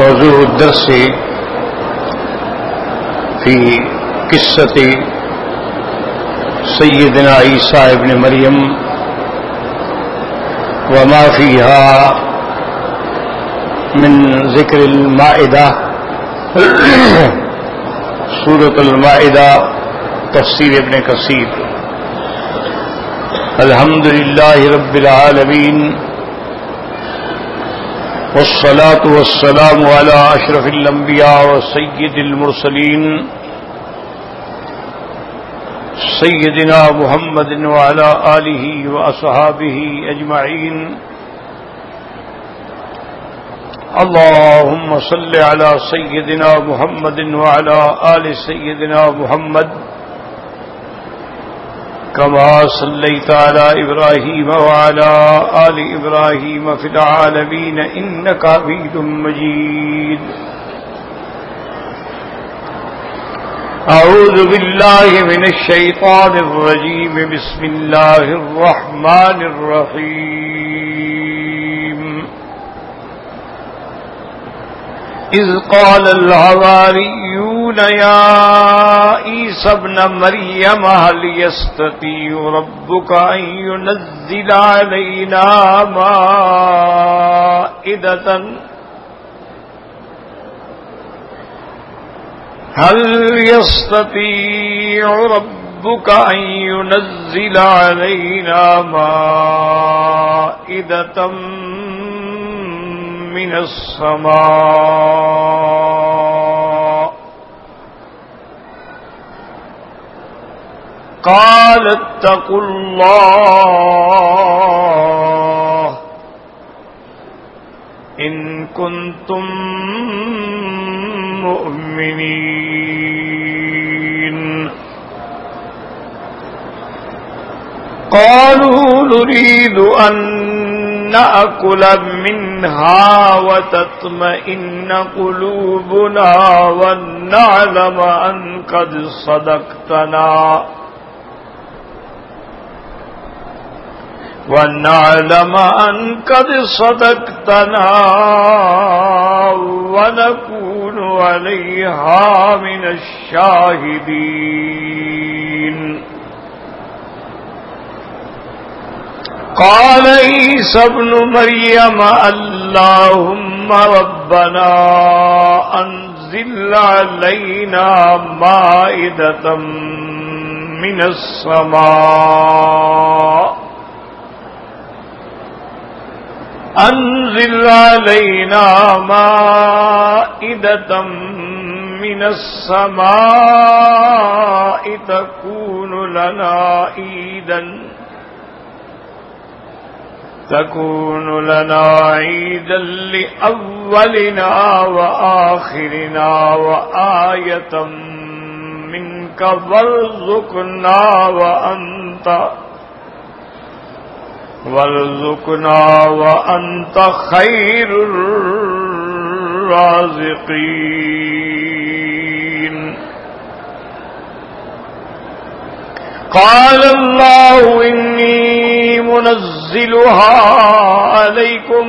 موضوع الدرس في قصة سيدنا عيسى ابن مريم وما فيها من ذكر المائدة سورة المائدة تفسير ابن كثير. الحمد لله رب العالمين والصلاة والسلام على أشرف الأنبياء وسيد المرسلين سيدنا محمد وعلى آله وأصحابه أجمعين. اللهم صل على سيدنا محمد وعلى آل سيدنا محمد كما صليت على إبراهيم وعلى آل إبراهيم في العالمين إنك حميد مجيد. أعوذ بالله من الشيطان الرجيم. بسم الله الرحمن الرحيم. إذ قال الحواريون يا عيسى ابن مريم هل يستطيع ربك أن ينزل علينا مائدة هل يستطيع ربك أن ينزل علينا مائدة من السماء قال اتقوا الله إن كنتم مؤمنين. قالوا نريد أن نأكل منها وتطمئن قلوبنا ونعلم أن قد صدقتنا ونكون عليها من الشاهدين. قال عيسى ابن مريم اللهم ربنا أنزل علينا مائدة من السماء أنزل علينا مائدة من السماء تكون لنا عيدا لأولنا وآخرنا وآية منك وارزقنا وأنت خير الرازقين. قال الله إني منزلها عليكم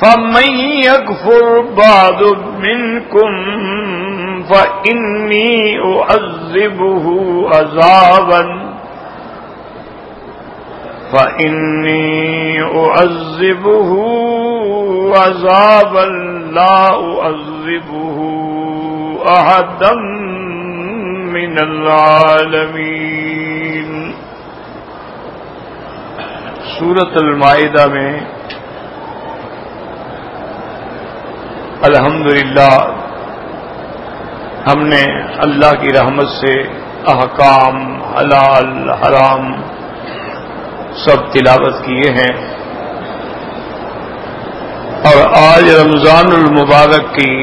فمن يكفر بعد منكم فإني أعذبه عذابا لا أعذبه أحدا من العالمین. سورۃ المائدہ میں الحمدللہ ہم نے اللہ کی رحمت سے احکام حلال حرام سب تلاوت کیے ہیں، اور آج رمضان المبارک کی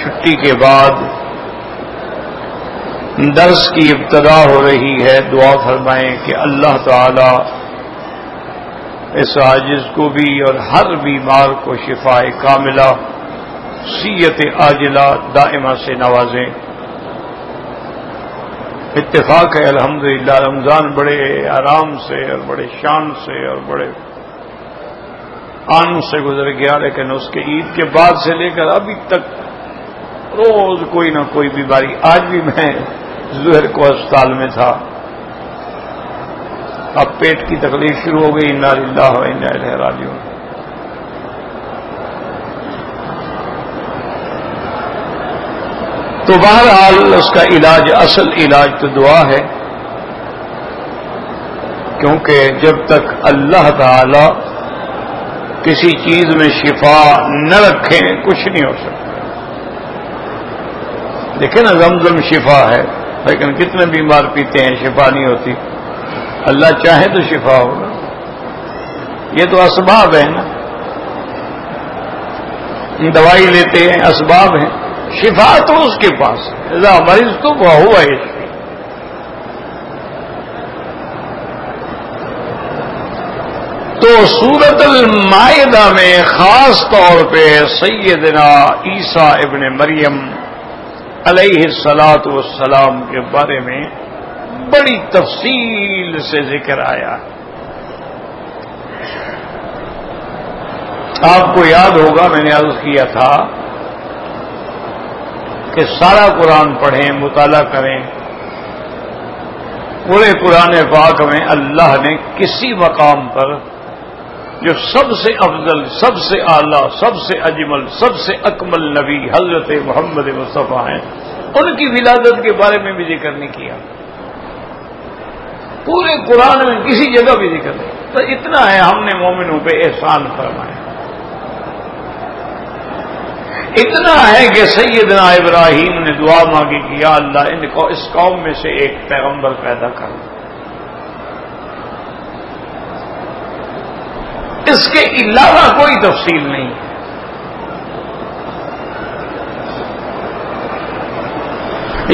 چھٹی کے بعد درس کی ابتدا ہو رہی ہے. دعا فرمائیں کہ اللہ تعالی اس عاجز کو بھی اور ہر بیمار کو شفاء کاملہ صحت عاجلہ دائمہ سے نوازیں. اتفاق ہے الحمدللہ رمضان بڑے آرام سے اور بڑے شان سے اور بڑے آن سے گزر گیا، لیکن اس کے عید کے بعد سے لے کر ابھی تک روز کوئی نہ کوئی بیماری. آج بھی میں ظہر کو اسپتال میں تھا، اب پیٹ کی تکلیف شروع ہو گئی. انا للہ و انا الیہ راجعون. تو بہرحال اس کا علاج، اصل علاج تو دعا ہے، کیونکہ جب تک اللہ تعالی کسی چیز میں شفا نہ رکھیں کچھ نہیں ہو سکتا. دیکھیں نا، زمزم شفا ہے، لیکن کتنے بیمار پیتے ہیں شفا نہیں ہوتی. اللہ چاہے تو شفا ہوگا. یہ تو اسباب ہیں نا، دوائی لیتے ہیں، اسباب ہیں. شفا تو اس کے پاس ہے. اذا مریض تو وہ ہوا یشفی. تو سورۃ المائدہ میں خاص طور پہ سیدنا عیسیٰ ابن مریم علیہ الصلاۃ والسلام کے بارے میں بڑی تفصیل سے ذکر آیا. آپ کو یاد ہوگا میں نے عرض کیا تھا کہ سارا قرآن پڑھیں، مطالعہ کریں. پورے قرآن پاک میں اللہ نے کسی مقام پر جو سب سے افضل، سب سے اعلیٰ، سب سے اجمل، سب سے اکمل نبی حضرت محمد مصطفیٰ ہیں، ان کی ولادت کے بارے میں بھی ذکر نہیں کیا. پورے قرآن میں کسی جگہ بھی ذکر نہیں. تو اتنا ہے ہم نے مومنوں پہ احسان فرمایا. اتنا ہے کہ سیدنا ابراہیم نے دعا مانگی کہ یا اللہ ان کو اس قوم میں سے ایک پیغمبر پیدا کر. اس کے علاوہ کوئی تفصیل نہیں.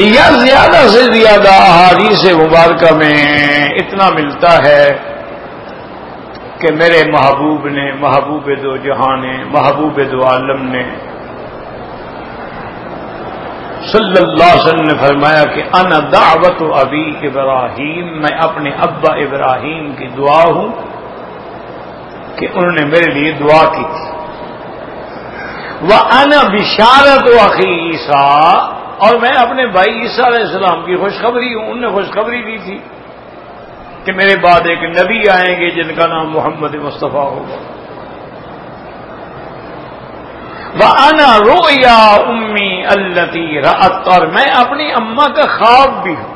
یا زیادہ سے زیادہ احادیث مبارکہ میں اتنا ملتا ہے کہ میرے محبوب نے، محبوب دو جہان نے، محبوب دو عالم نے صلی اللہ علیہ وسلم نے فرمایا کہ انا دعوت ابی ابراہیم، میں اپنے ابا ابراہیم کی دعا ہوں کہ انہوں نے میرے لیے دعا کی تھی. وَأَنَا بِشَارَةُ أَخِي عِيسَىٰ، اور میں اپنے بھائی عیسیٰ علیہ السلام کی خوشخبری ہوں. انہوں نے خوشخبری دی تھی کہ میرے بعد ایک نبی آئیں گے جن کا نام محمد مصطفیٰ ہوگا. وَأَنَا رُؤْيَا أُمِّي الَّتِي رَأَتْ، اور میں اپنی اماں کا خواب بھی ہوں.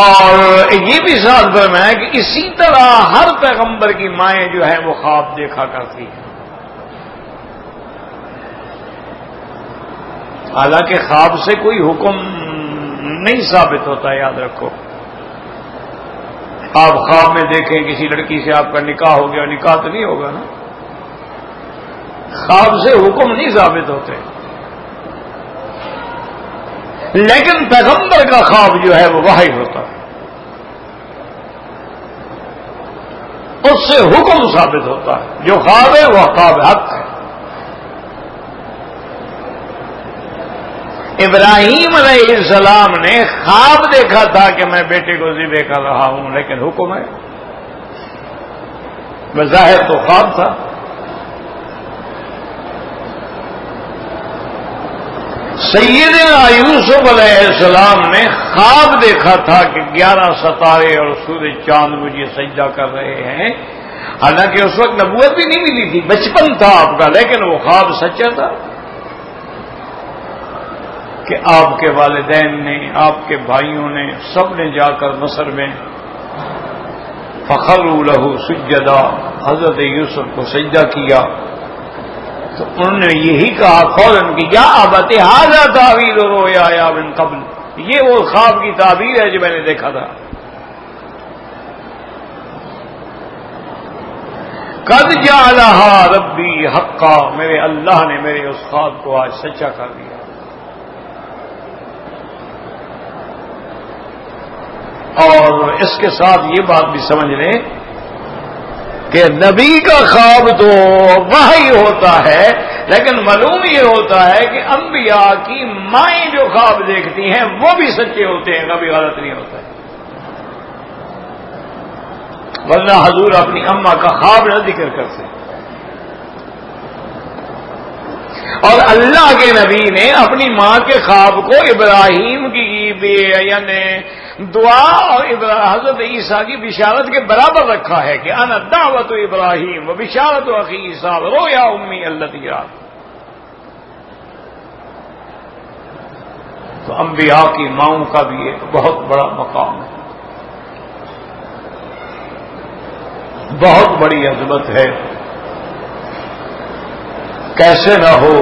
اور یہ بھی ساتھ فرمایا کہ اسی طرح ہر پیغمبر کی مائیں جو ہیں وہ خواب دیکھا کرتی ہیں. حالانکہ خواب سے کوئی حکم نہیں ثابت ہوتا، یاد رکھو. آپ خواب میں دیکھیں کسی لڑکی سے آپ کا نکاح ہو گیا، نکاح تو نہیں ہوگا نا. خواب سے حکم نہیں ثابت ہوتے. لیکن پیغمبر کا خواب جو ہے وہ وحی ہوتا ہے، اس سے حکم ثابت ہوتا ہے. جو خواب ہے وہ خواب حق ہے. ابراہیم علیہ السلام نے خواب دیکھا تھا کہ میں بیٹے کو ذبح کر رہا ہوں، لیکن حکم ہے. بظاہر تو خواب تھا. سیدنا یوسف علیہ السلام نے خواب دیکھا تھا کہ 11 ستارے اور سورج چاند مجھے سجدہ کر رہے ہیں. حالانکہ اس وقت نبوت بھی نہیں ملی تھی، بچپن تھا آپ کا، لیکن وہ خواب سچا تھا کہ آپ کے والدین نے، آپ کے بھائیوں نے، سب نے جا کر مصر میں فخروا لہ سجدا، حضرت یوسف کو سجدہ کیا. تو انہوں نے یہی کہا فوراً کہ یا ابت ھذا تاویل رؤیا من قبل، یہ وہ خواب کی تعبیر ہے جو میں نے دیکھا تھا. قد جعلھا ربی حقا، میرے اللہ نے میرے اس خواب کو آج سچا کر دیا. اور اس کے ساتھ یہ بات بھی سمجھ لیں کہ نبی کا خواب تو وحی ہوتا ہے، لیکن معلوم یہ ہوتا ہے کہ انبیاء کی مائیں جو خواب دیکھتی ہیں وہ بھی سچے ہوتے ہیں، کبھی غلط نہیں ہوتا ہے. ورنہ حضور اپنی اماں کا خواب نہ ذکر کرتے. اور اللہ کے نبی نے اپنی ماں کے خواب کو ابراہیم کی یعنی دعا اور حضرت عیسیٰ کی بشارت کے برابر رکھا ہے کہ انا دعوت ابراہیم و بشارت اخی عیسیٰ رویا امی التی رات. تو انبیاء کی ماؤں کا بھی ایک بہت بڑا مقام ہے، بہت بڑی عظمت ہے. کیسے نہ ہو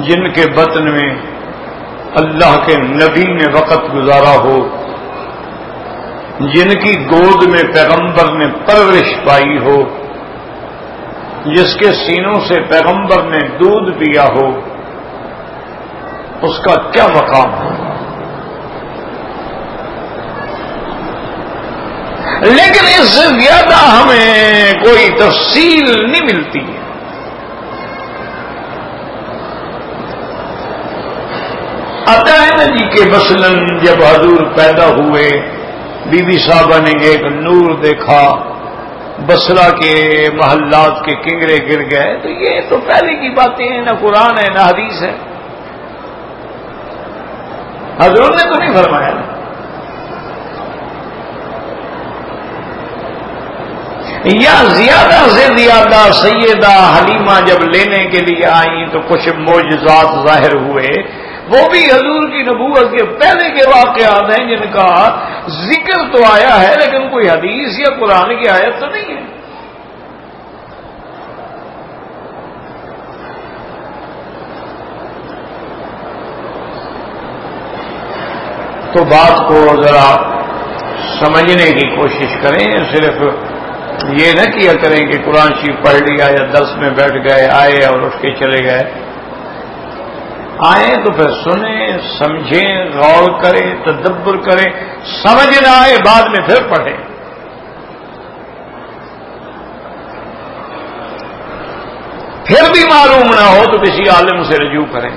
جن کے بطن میں اللہ کے نبی نے وقت گزارا ہو، جن کی گود میں پیغمبر نے پرورش پائی ہو، جس کے سینوں سے پیغمبر نے دودھ پیا ہو، اس کا کیا مقام ہے. لیکن اس سے زیادہ ہمیں کوئی تفصیل نہیں ملتی ہے. آتا ہے نا جی کہ مثلاً جب حضور پیدا ہوئے بی بی صاحبہ نے ایک نور دیکھا، بصرہ کے محلات کے کنگرے گر گئے. تو یہ تو پہلے کی باتیں ہیں، نہ قرآن ہے نہ حدیث ہے. حضور نے تو نہیں فرمایا نا. یا زیادہ سے زیادہ سیدہ حلیمہ جب لینے کے لیے آئیں تو کچھ معجزات ظاہر ہوئے، وہ بھی حضور کی نبوت کے پہلے کے واقعات ہیں جن کا ذکر تو آیا ہے لیکن کوئی حدیث یا قرآن کی آیت تو نہیں ہے. تو بات کو ذرا سمجھنے کی کوشش کریں. صرف یہ نہ کیا کریں کہ قرآن شریف پڑھ لیا یا درس میں بیٹھ گئے، آئے اور اٹھ کے چلے گئے. آئیں تو پھر سنیں، سمجھیں، غور کریں، تدبر کریں. سمجھ نہ آئے بعد میں پھر پڑھیں. پھر بھی معلوم نہ ہو تو کسی عالم سے رجوع کریں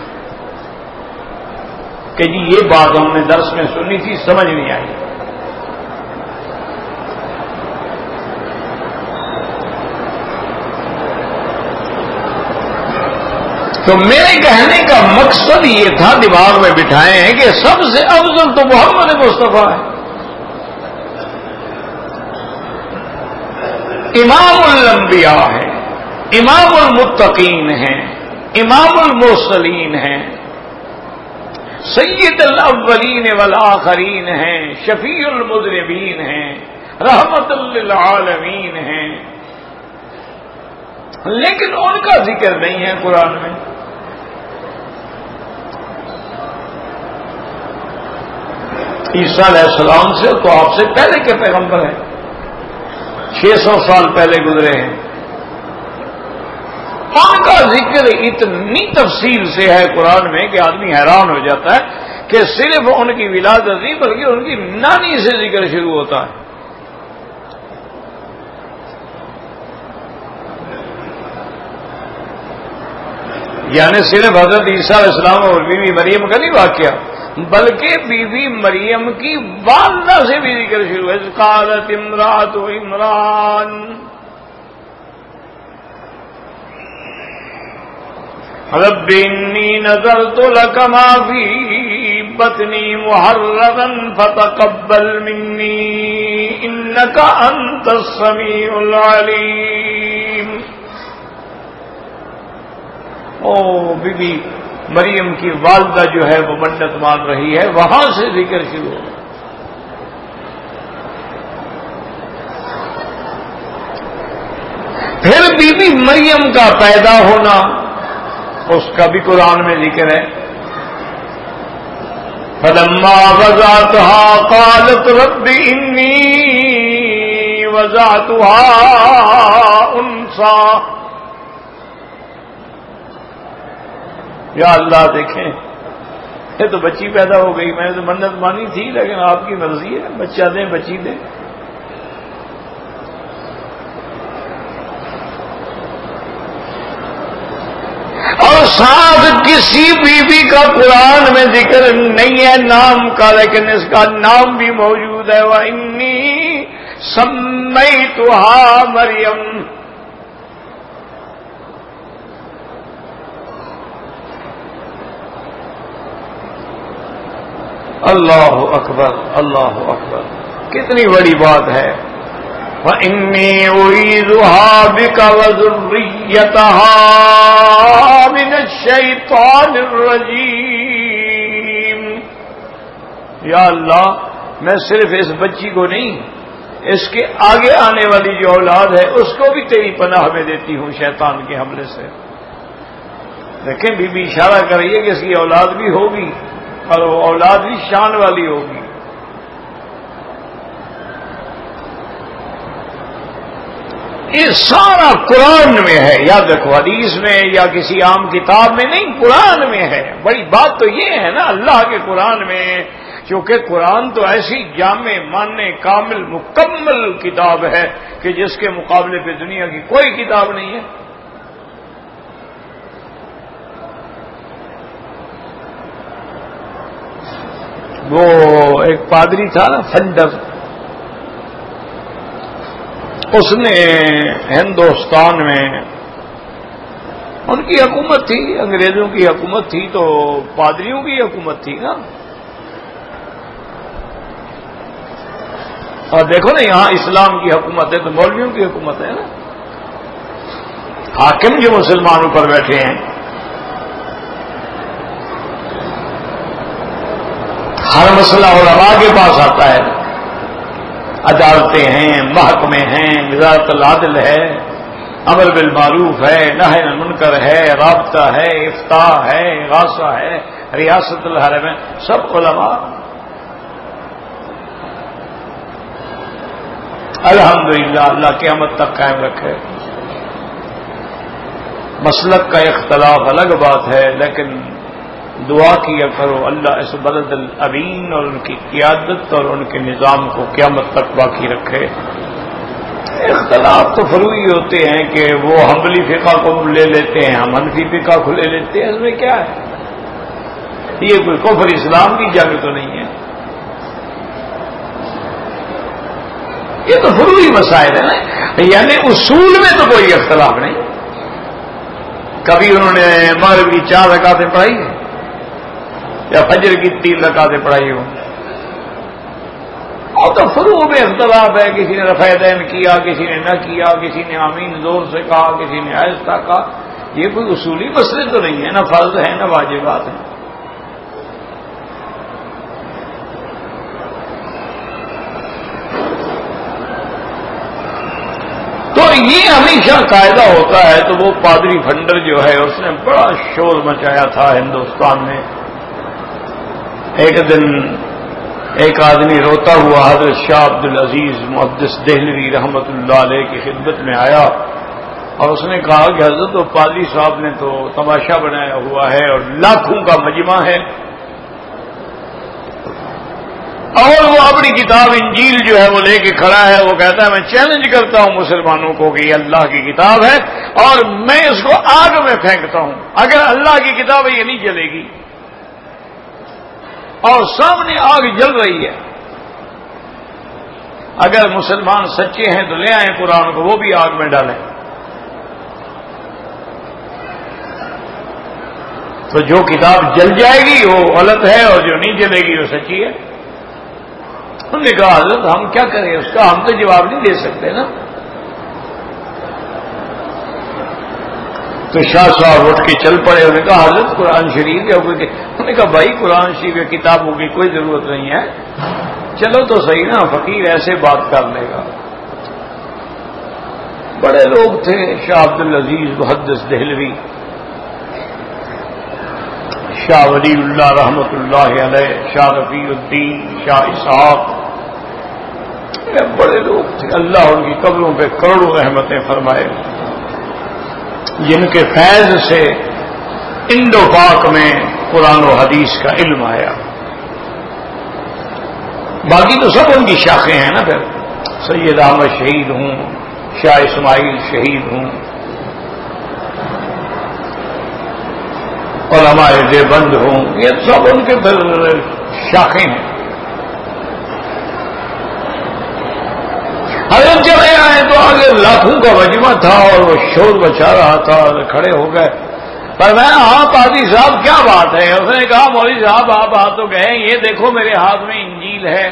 کہ جی یہ بات ہم نے درس میں سنی تھی، سمجھ نہیں آئی. تو میرے کہنے کا مقصد یہ تھا، دماغ میں بٹھائے ہیں کہ سب سے افضل تو محمد مصطفیٰ ہے. امام الانبیاء ہے، امام المتقین ہیں، امام المرسلین ہیں، سید الاولین والآخرین ہیں، شفیع المذنبین ہیں، رحمت للعالمین ہیں. لیکن ان کا ذکر نہیں ہے قرآن میں. عیسیٰ علیہ السلام سے تو آپ سے پہلے کے پیغمبر ہیں، 600 سال پہلے گزرے ہیں. ان کا ذکر اتنی تفصیل سے ہے قرآن میں کہ آدمی حیران ہو جاتا ہے کہ صرف ان کی ولادت نہیں بلکہ ان کی نانی سے ذکر شروع ہوتا ہے. یعنی صرف حضرت عیسیٰ علیہ السلام اور بی بی مریم کا نہیں واقعہ، بلکہ بی بی مریم کی والدہ سے بھی ذکر شروع ہے. قالت امرأۃ عمران، رب انی نذرت لک ما فی بطنی محررا فتقبل منی انک انت السمیع العلیم. او بی بی مریم کی والدہ جو ہے وہ منت مان رہی ہے، وہاں سے ذکر شروع ہو. پھر بی بی مریم کا پیدا ہونا، اس کا بھی قرآن میں ذکر ہے. فلما وضعتها قالت رب انی وضعتها انثى. یا اللہ دیکھیں، یہ تو بچی پیدا ہو گئی، میں نے تو منت مانی تھی لیکن آپ کی مرضی ہے، بچہ دیں بچی دیں. اور ساتھ کسی بیوی کا قرآن میں ذکر نہیں ہے نام کا، لیکن اس کا نام بھی موجود ہے. وَإِنِّي سمیتها مریم. اللہ اکبر، اللہ اکبر، کتنی بڑی بات ہے. وَإِنِّي أُعِيذُهَا بِكَ وَذُرِّيَّتَهَا مِنَ الشَّيْطَانِ الرَّجِيمِ. یا اللہ، میں صرف اس بچی کو نہیں، اس کے آگے آنے والی جو اولاد ہے اس کو بھی تیری پناہ میں دیتی ہوں شیطان کے حملے سے. دیکھیں بی بی اشارہ کر رہی ہے کہ اس کی اولاد بھی ہوگی اور وہ اولاد بھی شان والی ہوگی. یہ سارا قرآن میں ہے، یاد رکھو، حدیث میں یا کسی عام کتاب میں نہیں، قرآن میں ہے. بڑی بات تو یہ ہے نا اللہ کے قرآن میں، کیونکہ قرآن تو ایسی جامع ماننے کامل مکمل کتاب ہے کہ جس کے مقابلے پہ دنیا کی کوئی کتاب نہیں ہے. وہ ایک پادری تھا نا فنڈر، اس نے ہندوستان میں ان کی حکومت تھی، انگریزوں کی حکومت تھی تو پادریوں کی حکومت تھی نا. اور دیکھو نا یہاں اسلام کی حکومت ہے تو مولویوں کی حکومت ہے نا. حاکم جو مسلمانوں پر بیٹھے ہیں، ہر مسئلہ علماء کے پاس آتا ہے. عدالتیں ہیں، محکمے ہیں، وزارت العدل ہے، امر بالمعروف ہے، نہی عن المنکر ہے، رابطہ ہے، افتاء ہے، اغاثہ ہے، ریاست الحرم ہے، سب علماء. الحمدللہ اللہ قیامت تک قائم رکھے. مسلک کا اختلاف الگ بات ہے، لیکن دعا کیا کرو اللہ اس بلد الامین اور ان کی قیادت اور ان کے نظام کو قیامت تک باقی رکھے. اختلاف تو فروعی ہوتے ہیں کہ وہ حنبلی فقہ کو لے لیتے ہیں، ہم حنفی فقہ کو لے لیتے ہیں، اس میں کیا ہے؟ یہ کوئی کفر اسلام کی جنگ تو نہیں ہے، یہ تو فروعی مسائل ہے نا. یعنی اصول میں تو کوئی اختلاف نہیں. کبھی انہوں نے مغرب کی 4 رکعتیں پڑھائی ہیں یا فجر کی 3 رکعتیں پڑھائی ہوں، اور تو فروع میں اختلاف ہے. کسی نے رفع یدین کیا، کسی نے نہ کیا، کسی نے آمین زور سے کہا، کسی نے آہستہ کہا. یہ کوئی اصولی مسئلے تو نہیں ہے، نہ فرض ہے نہ واجبات ہیں. تو یہ ہمیشہ قاعدہ ہوتا ہے. تو وہ پادری فنڈر جو ہے اس نے بڑا شور مچایا تھا ہندوستان میں. ایک دن ایک آدمی روتا ہوا حضرت شاہ عبد العزیز محدث دہلوی رحمت اللہ علیہ کی خدمت میں آیا اور اس نے کہا کہ حضرت وہ پادری صاحب نے تو تماشا بنایا ہوا ہے اور لاکھوں کا مجمع ہے، اور وہ اپنی کتاب انجیل جو ہے وہ لے کے کھڑا ہے. وہ کہتا ہے میں چیلنج کرتا ہوں مسلمانوں کو کہ یہ اللہ کی کتاب ہے اور میں اس کو آگ میں پھینکتا ہوں. اگر اللہ کی کتاب ہے یہ نہیں جلے گی. اور سامنے آگ جل رہی ہے. اگر مسلمان سچے ہیں تو لے آئیں قرآن کو، وہ بھی آگ میں ڈالیں. تو جو کتاب جل جائے گی وہ غلط ہے اور جو نہیں جلے گی وہ سچی ہے. انہوں نے کہا حضرت ہم کیا کریں اس کا، ہم تو جواب نہیں دے سکتے نا. تو شاہ صاحب اٹھ کے چل پڑے. انہوں نے کہا حضرت قرآن شریف ہے. انہوں نے کہا بھائی قرآن شریف کی کتابوں کی کوئی ضرورت نہیں ہے، چلو تو صحیح نا، فقیر ایسے بات کر لے گا. بڑے لوگ تھے، شاہ عبد العزیز محدث دہلوی، شاہ ولی اللہ رحمت اللہ علیہ، شاہ رفیع الدین، شاہ اسحاق، بڑے لوگ تھے. اللہ ان کی قبروں پہ کروڑوں رحمتیں فرمائے، جن کے فیض سے انڈو پاک میں قرآن و حدیث کا علم آیا. باقی تو سب ان کی شاخیں ہیں نا. پھر سید احمد شہید ہوں، شاہ اسماعیل شہید ہوں، علماء دیوبند ہوں، یہ سب ان کے پھر شاخیں ہیں. کا مجمع تھا اور وہ شور بچا رہا تھا اور کھڑے ہو گئے. پر میں ہاں پادری صاحب کیا بات ہے؟ اس نے کہا مولوی صاحب آپ آ تو گئے, یہ دیکھو میرے ہاتھ میں انجیل ہے,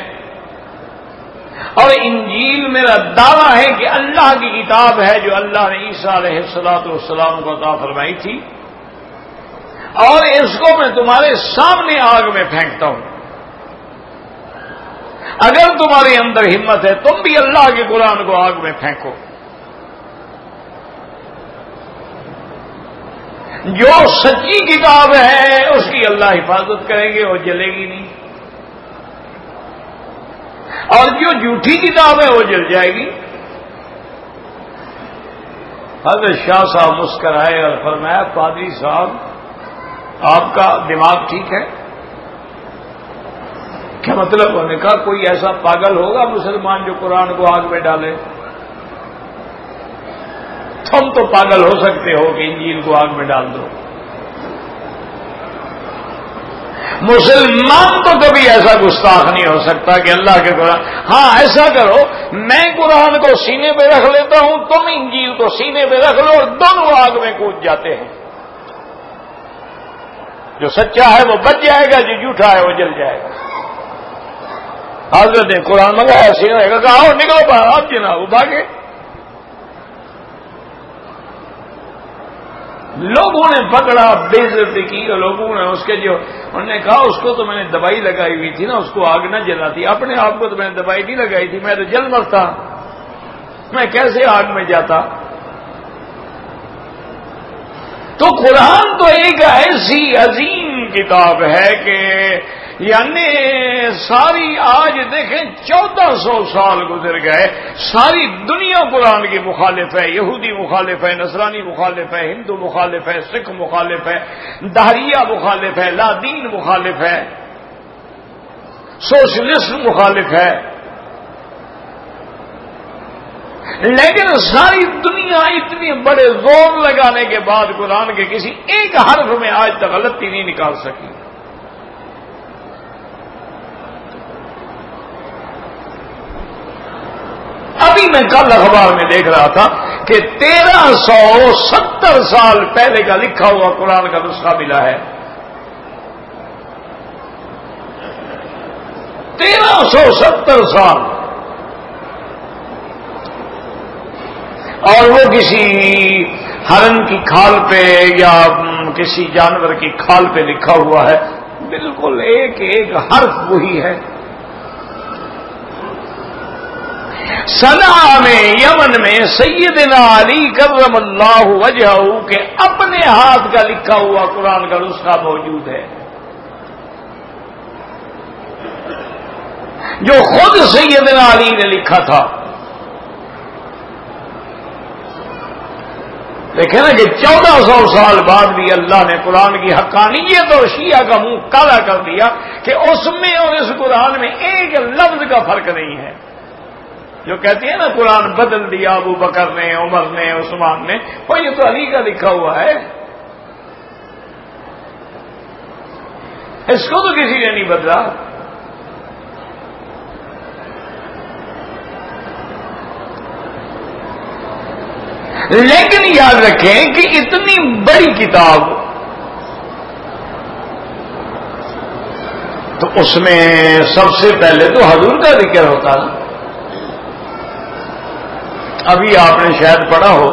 اور انجیل میرا دعویٰ ہے کہ اللہ کی کتاب ہے جو اللہ نے عیسیٰ علیہ السلام کو عطا فرمائی تھی, اور اس کو میں تمہارے سامنے آگ میں پھینکتا ہوں. اگر تمہارے اندر ہمت ہے تم بھی اللہ کے قرآن کو آگ میں پھینکو. جو سچی کتاب ہے اس کی اللہ حفاظت کریں گے, وہ جلے گی نہیں, اور جو جھوٹی کتاب ہے وہ جل جائے گی. حضرت شاہ صاحب مسکرائے اور فرمایا پادری صاحب آپ کا دماغ ٹھیک ہے؟ کیا مطلب؟ انہوں نے کہا کوئی ایسا پاگل ہوگا مسلمان جو قرآن کو آگ میں ڈالے؟ تم تو پاگل ہو سکتے ہو کہ انجیل کو آگ میں ڈال دو, مسلمان تو کبھی ایسا گستاخ نہیں ہو سکتا کہ اللہ کے قرآن. ہاں ایسا کرو, میں قرآن کو سینے پہ رکھ لیتا ہوں, تم انجیل کو سینے پہ رکھ لو, اور دونوں آگ میں کود جاتے ہیں. جو سچا ہے وہ بچ جائے گا, جو جھوٹا ہے وہ جل جائے گا. حضرت نے قرآن منگایا, سینے کا کہا آؤ نکلو باہر, آپ جناب وہ بھاگے. لوگوں نے پکڑا, بے عزتی کی, اور لوگوں نے اس کے جو انہوں نے کہا اس کو تو میں نے دوائی لگائی ہوئی تھی نا, اس کو آگ نہ جلاتی, اپنے آپ کو تو میں نے دوائی نہیں لگائی تھی, میں تو جل مرتا, میں کیسے آگ میں جاتا. تو قرآن تو ایک ایسی عظیم کتاب ہے کہ یعنی ساری, آج دیکھیں 1400 سال گزر گئے, ساری دنیا قرآن کی مخالف ہے. یہودی مخالف ہے, نصرانی مخالف ہے, ہندو مخالف ہے, سکھ مخالف ہے, دہریہ مخالف ہے, لا دین مخالف ہے, سوشلسٹ مخالف ہے. لیکن ساری دنیا اتنے بڑے زور لگانے کے بعد قرآن کے کسی ایک حرف میں آج تک غلطی نہیں نکال سکی. ابھی میں کل اخبار میں دیکھ رہا تھا کہ 1370 سال پہلے کا لکھا ہوا قرآن کا نسخہ ملا ہے. 1370 سال, اور وہ کسی ہرن کی کھال پہ یا کسی جانور کی کھال پہ لکھا ہوا ہے, بالکل ایک ایک حرف وہی ہے. صنعاء میں, یمن میں سیدنا علی کرم اللہ وجہہ کے اپنے ہاتھ کا لکھا ہوا قرآن کا نسخہ موجود ہے, جو خود سیدنا علی نے لکھا تھا. دیکھیں نا کہ 1400 سال بعد بھی اللہ نے قرآن کی حقانیت اور شیعہ کا منہ کالا کر دیا کہ اس میں اور اس قرآن میں ایک لفظ کا فرق نہیں ہے. جو کہتی ہے نا قرآن بدل دیا ابو بکر نے, عمر نے, عثمان نے, وہ یہ تو علی کا لکھا ہوا ہے, اس کو تو کسی نے نہیں بدلا. لیکن یاد رکھیں کہ اتنی بڑی کتاب تو اس میں سب سے پہلے تو حضور کا ذکر ہوتا نا. ابھی آپ نے شاید پڑھا ہو,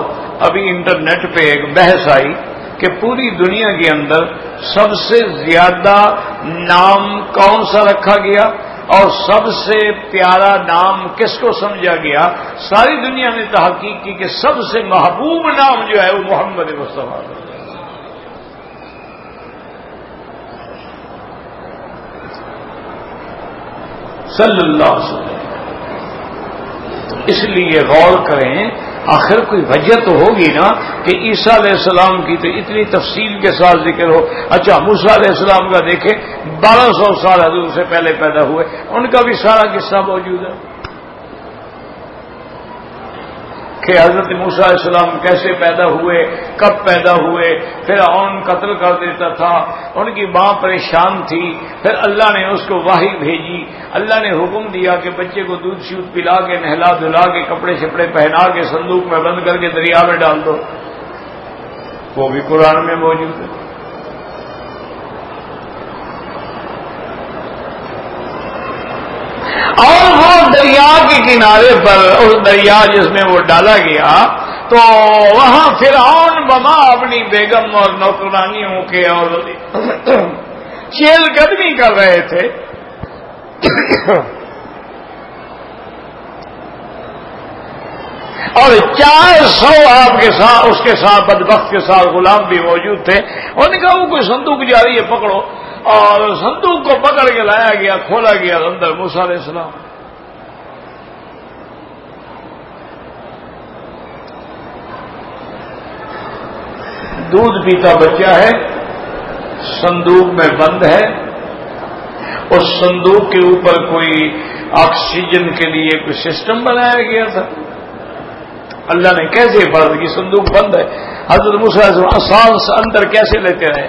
ابھی انٹرنیٹ پہ ایک بحث آئی کہ پوری دنیا کے اندر سب سے زیادہ نام کون سا رکھا گیا اور سب سے پیارا نام کس کو سمجھا گیا. ساری دنیا نے تحقیق کی کہ سب سے محبوب نام جو ہے وہ محمد مصطفیٰ صلی اللہ علیہ وسلم. اس لیے غور کریں, آخر کوئی وجہ تو ہوگی نا کہ عیسیٰ علیہ السلام کی تو اتنی تفصیل کے ساتھ ذکر ہو. اچھا موسیٰ علیہ السلام کا دیکھیں, 1200 سال حضور سے پہلے پیدا ہوئے, ان کا بھی سارا قصہ موجود ہے. کہ حضرت موسیٰ علیہ السلام کیسے پیدا ہوئے، کب پیدا ہوئے، فرعون قتل کر دیتا تھا، ان کی ماں پریشان تھی، پھر اللہ نے اس کو وحی بھیجی، اللہ نے حکم دیا کہ بچے کو دودھ شود پلا کے نہلا دھلا کے کپڑے شپڑے پہنا کے صندوق میں بند کر کے دریا میں ڈال دو، وہ بھی قرآن میں موجود ہے۔ اور وہ دریا کے کنارے پر اس دریا جس میں وہ ڈالا گیا تو وہاں فرعون بما اپنی بیگم اور نوکرانیوں کے اور چہل قدمی کر رہے تھے، اور 400 آپ کے ساتھ اس کے ساتھ بدبخت کے ساتھ غلام بھی موجود تھے۔ انہوں نے کہا وہ کوئی صندوق جاری ہے پکڑو، اور صندوق کو پکڑ کے لایا گیا، کھولا گیا، اندر موسیٰ علیہ السلام۔ دودھ پیتا بچہ ہے، صندوق میں بند ہے، اس صندوق کے اوپر کوئی آکسیجن کے لیے کوئی سسٹم بنایا گیا تھا، اللہ نے کیسے حفاظت کی؟ صندوق بند ہے، حضرت موسیٰ علیہ السلام سانس اندر کیسے لیتے رہے؟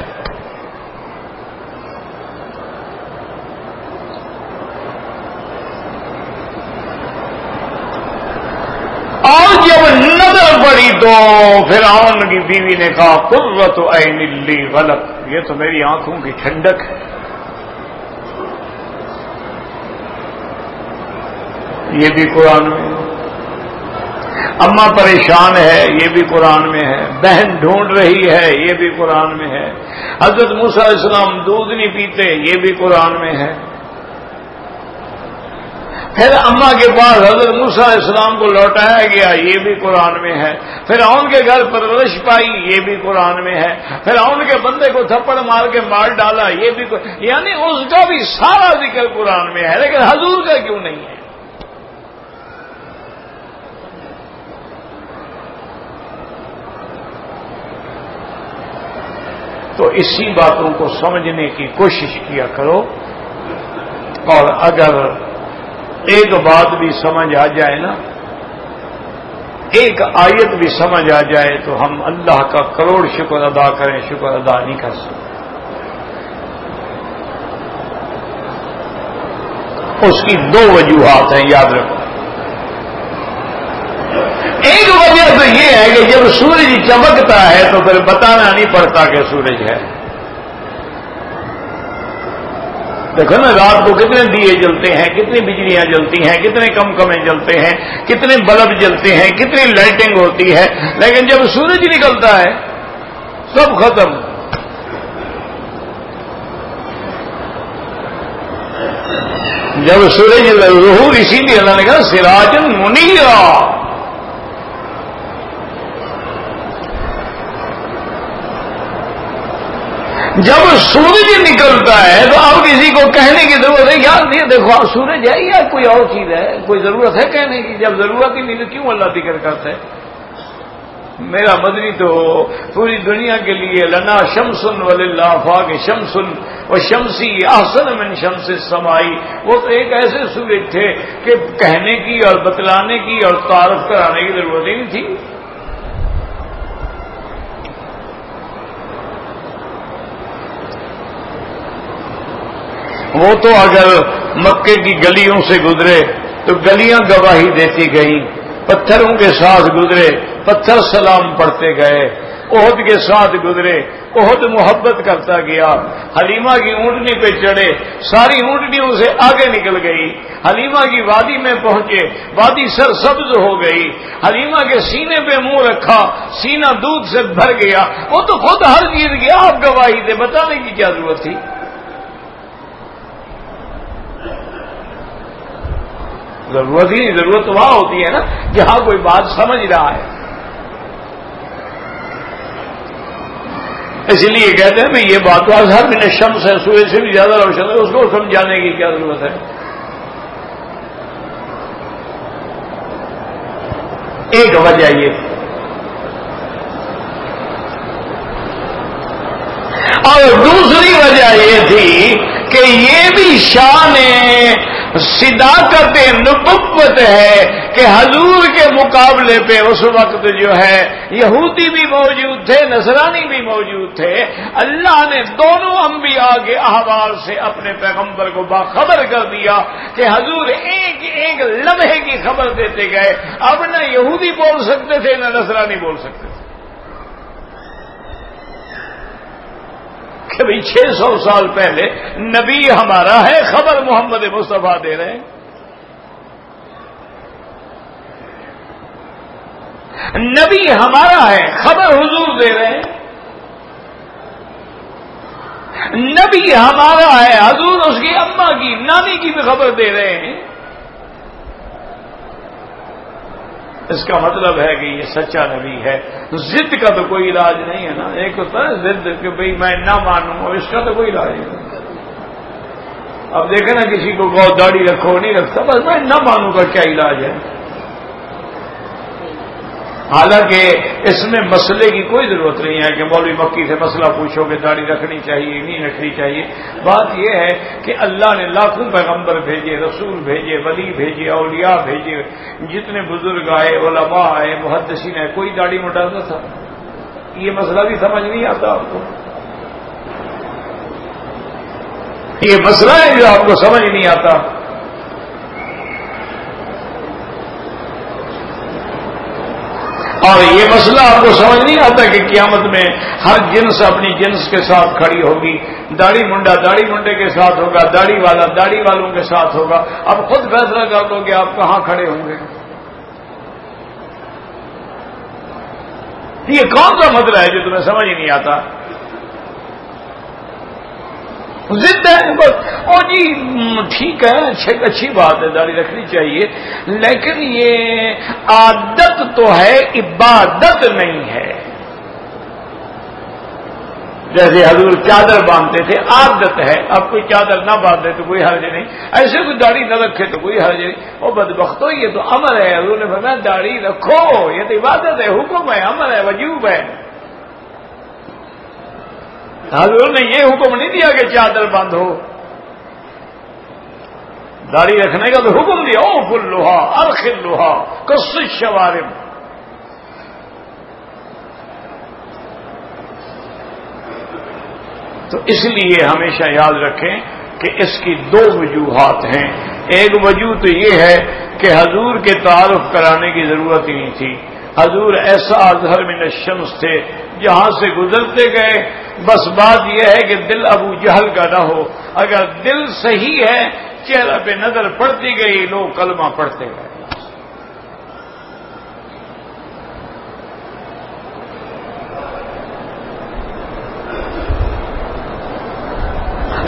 اور جب نظر پڑی تو فرعون کی بیوی نے کہا قرۃ عین لی ولک، یہ تو میری آنکھوں کی ٹھنڈک ہے۔ یہ بھی قرآن میں ہے۔ اماں پریشان ہے، یہ بھی قرآن میں ہے۔ بہن ڈھونڈ رہی ہے، یہ بھی قرآن میں ہے۔ حضرت موسیٰ علیہ السلام دودھ نہیں پیتے، یہ بھی قرآن میں ہے۔ پھر اماں کے پاس حضرت موسیٰ علیہ السلام کو لوٹایا گیا، یہ بھی قرآن میں ہے۔ فرعون کے گھر پرورش پائی، یہ بھی قرآن میں ہے۔ فرعون کے بندے کو تھپڑ مار کے مار ڈالا، یہ بھی یعنی اس کا بھی سارا ذکر قرآن میں ہے، لیکن حضور کا کیوں نہیں ہے؟ تو اسی باتوں کو سمجھنے کی کوشش کیا کرو، اور اگر ایک بات بھی سمجھ آ جائے نا، ایک آیت بھی سمجھ آ جائے تو ہم اللہ کا کروڑ شکر ادا کریں، شکر ادا نہیں کر سکتے۔ اس کی 2 وجوہات ہیں، یاد رکھو۔ ایک وجہ تو یہ ہے کہ جب سورج چمکتا ہے تو پھر بتانا نہیں پڑتا کہ سورج ہے۔ دیکھو نا رات کو کتنے دیے جلتے ہیں، کتنی بجلیاں جلتی ہیں، کتنے کمیں جلتے ہیں، کتنے بلب جلتے ہیں، کتنی لائٹنگ ہوتی ہے، لیکن جب سورج نکلتا ہے سب ختم۔ جب سورج ظہور، اسی لیے اللہ نے کہا سراجن منیرا، جب سورج نکلتا ہے تو اب کسی کو کہنے کی ضرورت ہے یار نہیں دیکھو سورج ہے یا کوئی اور چیز ہے، کوئی ضرورت ہے کہنے کی؟ جب ضرورت ہی نہیں تو کیوں اللہ ذکر کرتا ہے؟ میرا مدنی تو پوری دنیا کے لیے لنا شمسن وللہ فاق شمسن و شمسی احسن من شمس السمائی، وہ تو ایک ایسے سورج تھے کہ کہنے کی اور بتلانے کی اور تعارف کرانے کی ضرورت ہی نہیں تھی۔ وہ تو اگر مکے کی گلیوں سے گزرے تو گلیاں گواہی دیتی گئیں، پتھروں کے ساتھ گزرے، پتھر سلام پڑھتے گئے، احد کے ساتھ گزرے، احد محبت کرتا گیا، حلیمہ کی اونٹنی پہ چڑھے، ساری اونٹنیوں سے آگے نکل گئی، حلیمہ کی وادی میں پہنچے، وادی سرسبز ہو گئی، حلیمہ کے سینے پہ منہ رکھا، سینہ دودھ سے بھر گیا، وہ تو خود ہر چیز کی آپ گواہی دے، بتانے کی کیا ضرورت تھی؟ ضرورت ہی نہیں، ضرورت تو وہاں ہوتی ہے نا جہاں کوئی بات سمجھ رہا ہے۔ اسی لیے کہتے ہیں میں یہ بات ہر من الشمس ہے، سورج سے بھی زیادہ روشن ہے، اس کو سمجھانے کی کیا ضرورت ہے؟ ایک وجہ یہ، اور دوسری وجہ یہ تھی کہ یہ بھی شان صداقت نبوت ہے کہ حضور کے مقابلے پہ اس وقت جو ہے یہودی بھی موجود تھے، نصرانی بھی موجود تھے۔ اللہ نے دونوں انبیاء کے احوال سے اپنے پیغمبر کو باخبر کر دیا کہ حضور ایک ایک لمحے کی خبر دیتے گئے۔ اب نہ یہودی بول سکتے تھے نہ نصرانی بول سکتے تھے کہ بھئی 600 سال پہلے نبی ہمارا ہے، خبر محمد مصطفیٰ دے رہے ہیں۔ نبی ہمارا ہے، خبر حضور دے رہے ہیں۔ نبی ہمارا ہے، حضور اس کی اماں کی، نانی کی بھی خبر دے رہے ہیں۔ اس کا مطلب ہے کہ یہ سچا نبی ہے۔ ضد کا تو کوئی علاج نہیں ہے نا، ایک ہوتا ہے ضد کہ بھئی میں نہ مانوں، اور اس کا تو کوئی علاج نہیں۔ اب دیکھیں نا کسی کو کہو داڑھی رکھو، نہیں رکھتا، بس میں نہ مانوں کا کیا علاج ہے؟ حالانکہ اس میں مسئلے کی کوئی ضرورت نہیں ہے کہ مولوی مکی سے مسئلہ پوچھو کہ داڑھی رکھنی چاہیے نہیں رکھنی چاہیے۔ بات یہ ہے کہ اللہ نے لاکھوں پیغمبر بھیجے، رسول بھیجے، ولی بھیجے، اولیاء بھیجے، جتنے بزرگ آئے، علماء آئے، محدثین آئے، کوئی داڑھی مٹاتا تھا؟ یہ مسئلہ بھی سمجھ نہیں آتا آپ کو؟ یہ مسئلہ ہے جو آپ کو سمجھ نہیں آتا۔ اور یہ مسئلہ آپ کو سمجھ نہیں آتا کہ قیامت میں ہر جنس اپنی جنس کے ساتھ کھڑی ہوگی، داڑھی منڈا داڑھی منڈے کے ساتھ ہوگا، داڑھی والا داڑھی والوں کے ساتھ ہوگا۔ اب خود فیصلہ کر لو کہ آپ کہاں کھڑے ہوں گے۔ یہ کون سا مسئلہ ہے جو تمہیں سمجھ ہی نہیں آتا؟ ضد ہے بس۔ اور جی ٹھیک ہے، اچھی بات ہے، داڑھی رکھنی چاہیے، لیکن یہ عادت تو ہے، عبادت نہیں ہے۔ جیسے حضور چادر باندھتے تھے، عادت ہے، اب کوئی چادر نہ باندھے تو کوئی حرج نہیں، ایسے کوئی داڑھی نہ رکھے تو کوئی حرج نہیں۔ وہ بدبختو، یہ تو امر ہے، حضور نے فرمایا داڑھی رکھو، یہ تو عبادت ہے، حکم ہے، امر ہے، وجوب ہے۔ حضور نے یہ حکم نہیں دیا کہ چادر باندھو، داڑھی رکھنے کا تو حکم دیا، اوف اللحا ارخ اللحا قص الشوارب۔ تو اس لیے ہمیشہ یاد رکھیں کہ اس کی دو وجوہات ہیں۔ ایک وجہ تو یہ ہے کہ حضور کے تعارف کرانے کی ضرورت ہی نہیں تھی، حضور ایسا اظہر من الشمس تھے، جہاں سے گزرتے گئے، بس بات یہ ہے کہ دل ابو جہل کا نہ ہو۔ اگر دل صحیح ہے، چہرہ پہ نظر پڑتی گئی، لوگ کلمہ پڑھتے گئے۔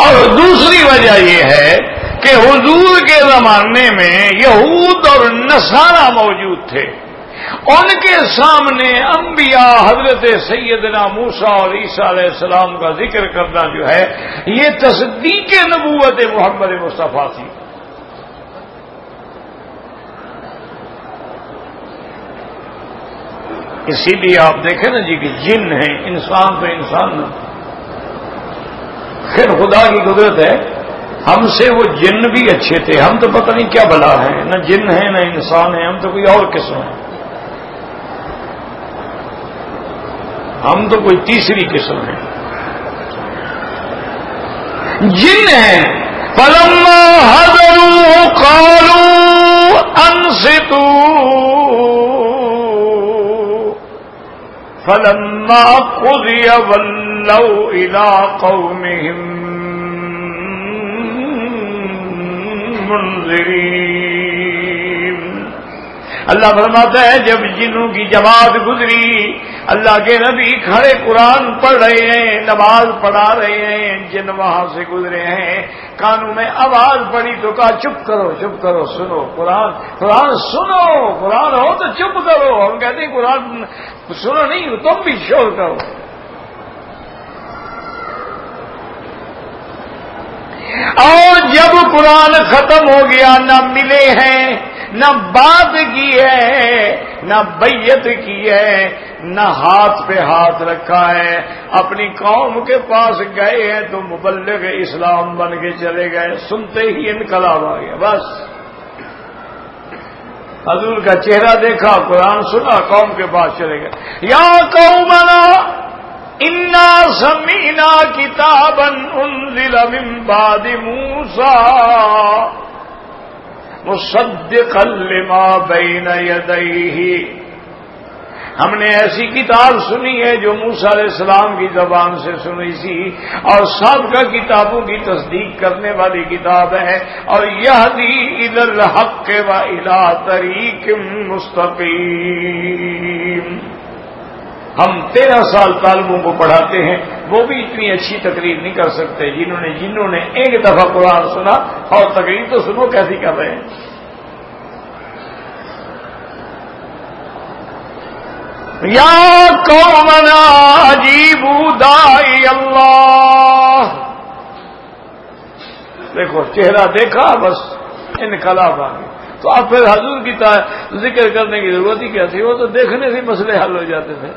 اور دوسری وجہ یہ ہے کہ حضور کے زمانے میں یہود اور نصارہ موجود تھے، ان کے سامنے انبیاء حضرت سیدنا موسیٰ اور عیسیٰ علیہ السلام کا ذکر کرنا جو ہے یہ تصدیق نبوت محمد مصطفیٰ تھی۔ اسی لیے آپ دیکھیں نا جی کہ جن ہیں، انسان تو انسان نہ، خیر خدا کی قدرت ہے، ہم سے وہ جن بھی اچھے تھے، ہم تو پتہ نہیں کیا بلا ہیں، نہ جن ہیں نہ انسان ہیں، ہم تو کوئی اور قسم ہیں، ہم تو کوئی تیسری قسم ہے، جن ہیں۔ فلما حضروا قالوا انصتوا فلما قضي ولوا الى قومهم منذرين۔ اللہ فرماتا ہے جب جنوں کی جماعت گزری، اللہ کے نبی کھڑے قرآن پڑھ رہے ہیں، نماز پڑھا رہے ہیں، جن وہاں سے گزرے ہیں، کانوں میں آواز پڑی تو کہا چپ کرو، سنو قرآن سنو، قرآن ہو تو چپ کرو۔ ہم کہتے ہیں قرآن سنو نہیں، تم بھی شور کرو۔ اور جب قرآن ختم ہو گیا، نہ ملے ہیں، نہ بات کی ہے، نہ بیعت کی ہے، نہ ہاتھ پہ ہاتھ رکھا ہے، اپنی قوم کے پاس گئے ہیں تو مبلغ اسلام بن کے چلے گئے، سنتے ہی انقلاب آ گیا، بس حضور کا چہرہ دیکھا، قرآن سنا، قوم کے پاس چلے گئے، یا قومنا انا سمعنا کتابا انزل من بعد موسیٰ مصدقا لما بین یدیہ، ہم نے ایسی کتاب سنی ہے جو موسیٰ علیہ السلام کی زبان سے سنی تھی اور سابقہ کتابوں کی تصدیق کرنے والی کتاب ہے، اور یہدی الی الحق و الی طریق مستقیم۔ ہم 13 سال طالبوں کو پڑھاتے ہیں، وہ بھی اتنی اچھی تقریر نہیں کر سکتے جنہوں نے ایک دفعہ قرآن سنا، اور تقریر تو سنو کیسی کر رہے ہیں۔ یا قومنا اجیبوا داعی اللہ، دیکھو چہرہ دیکھا، بس انقلاب آ گیا۔ تو اب پھر حضور کی ذکر کرنے کی ضرورت ہی کیا تھی، وہ تو دیکھنے سے مسئلے حل ہو جاتے تھے۔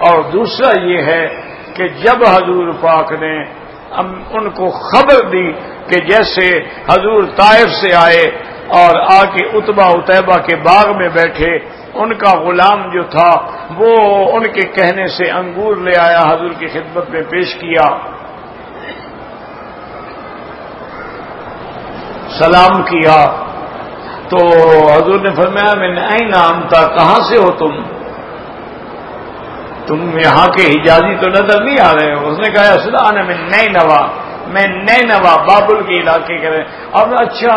اور دوسرا یہ ہے کہ جب حضور پاک نے ان کو خبر دی کہ جیسے حضور طائف سے آئے اور آ کے عتبہ عتیبہ کے باغ میں بیٹھے، ان کا غلام جو تھا وہ ان کے کہنے سے انگور لے آیا، حضور کی خدمت میں پیش کیا، سلام کیا، تو حضور نے فرمایا من این انت، کہاں سے ہو تم یہاں کے حجازی تو نظر نہیں آ رہے ہو؟ اس نے کہا اصلا انا من نینوا، میں نینوا بابل کے علاقے کے رہے۔ اب اچھا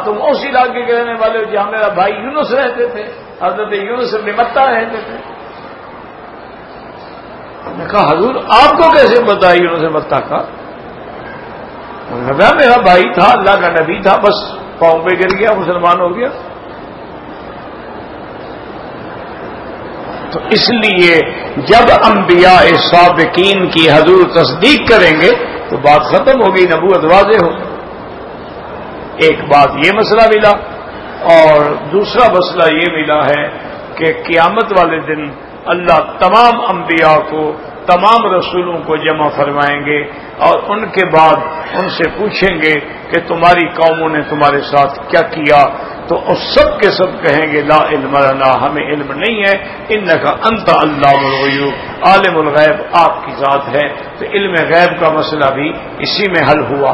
تم اس علاقے کے رہنے والے ہو جہاں میرا بھائی یونس رہتے تھے، حضرت یونس بن متیٰ رہتے تھے۔ میں کہا حضور آپ کو کیسے پتا یونس بن متیٰ کا؟ میرا بھائی تھا، اللہ کا نبی تھا، بس پاؤں پہ گر گیا، مسلمان ہو گیا۔ تو اس لیے جب انبیاء سابقین کی حضور تصدیق کریں گے تو بات ختم ہوگی، نبوت واضح ہوگی۔ ایک بات یہ مسئلہ ملا، اور دوسرا مسئلہ یہ ملا ہے کہ قیامت والے دن اللہ تمام انبیاء کو، تمام رسولوں کو جمع فرمائیں گے اور ان کے بعد ان سے پوچھیں گے کہ تمہاری قوموں نے تمہارے ساتھ کیا کیا، تو اس سب کے سب کہیں گے لا علم لنا، ہمیں علم نہیں ہے، انک انت علام الغیوب، عالم الغیب آپ کی ذات ہے۔ تو علم غیب کا مسئلہ بھی اسی میں حل ہوا۔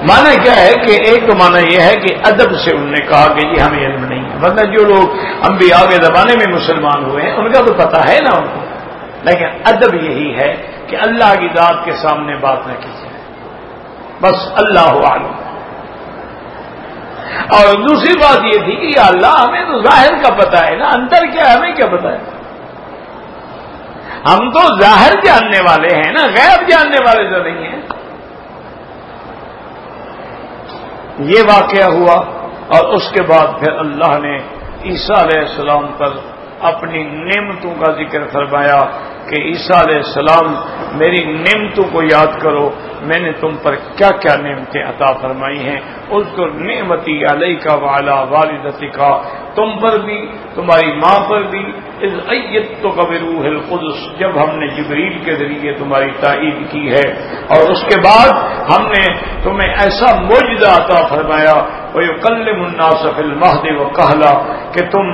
معنی کیا ہے کہ ایک تو معنی یہ ہے کہ ادب سے انہوں نے کہا کہ جی ہمیں علم نہیں ہے، ورنہ جو لوگ انبیاء کے زمانے میں مسلمان ہوئے ہیں ان کا تو پتہ ہے نا ان کو، لیکن ادب یہی ہے کہ اللہ کی ذات کے سامنے بات نہ کی جائے، بس اللہ عالم۔ اور دوسری بات یہ تھی کہ یا اللہ ہمیں تو ظاہر کا پتہ ہے نا، اندر کیا ہے ہمیں کیا پتہ ہے، ہم تو ظاہر جاننے والے ہیں نا، غیب جاننے والے تو نہیں ہیں۔ یہ واقعہ ہوا، اور اس کے بعد پھر اللہ نے عیسیٰ علیہ السلام پر اپنی نعمتوں کا ذکر فرمایا کہ عیسیٰ علیہ السلام میری نعمتوں کو یاد کرو، میں نے تم پر کیا کیا نعمتیں عطا فرمائی ہیں، اذکر نعمتی علیک وعلی والدتک، تم پر بھی تمہاری ماں پر بھی، اذ ایدتک بروح القدس، جب ہم نے جبریل کے ذریعے تمہاری تائید کی ہے، اور اس کے بعد ہم نے تمہیں ایسا معجزہ عطا فرمایا وَيُكَلِّمُ النَّاسَ فِي الْمَهْدِ وَكَهْلًا، کہ تم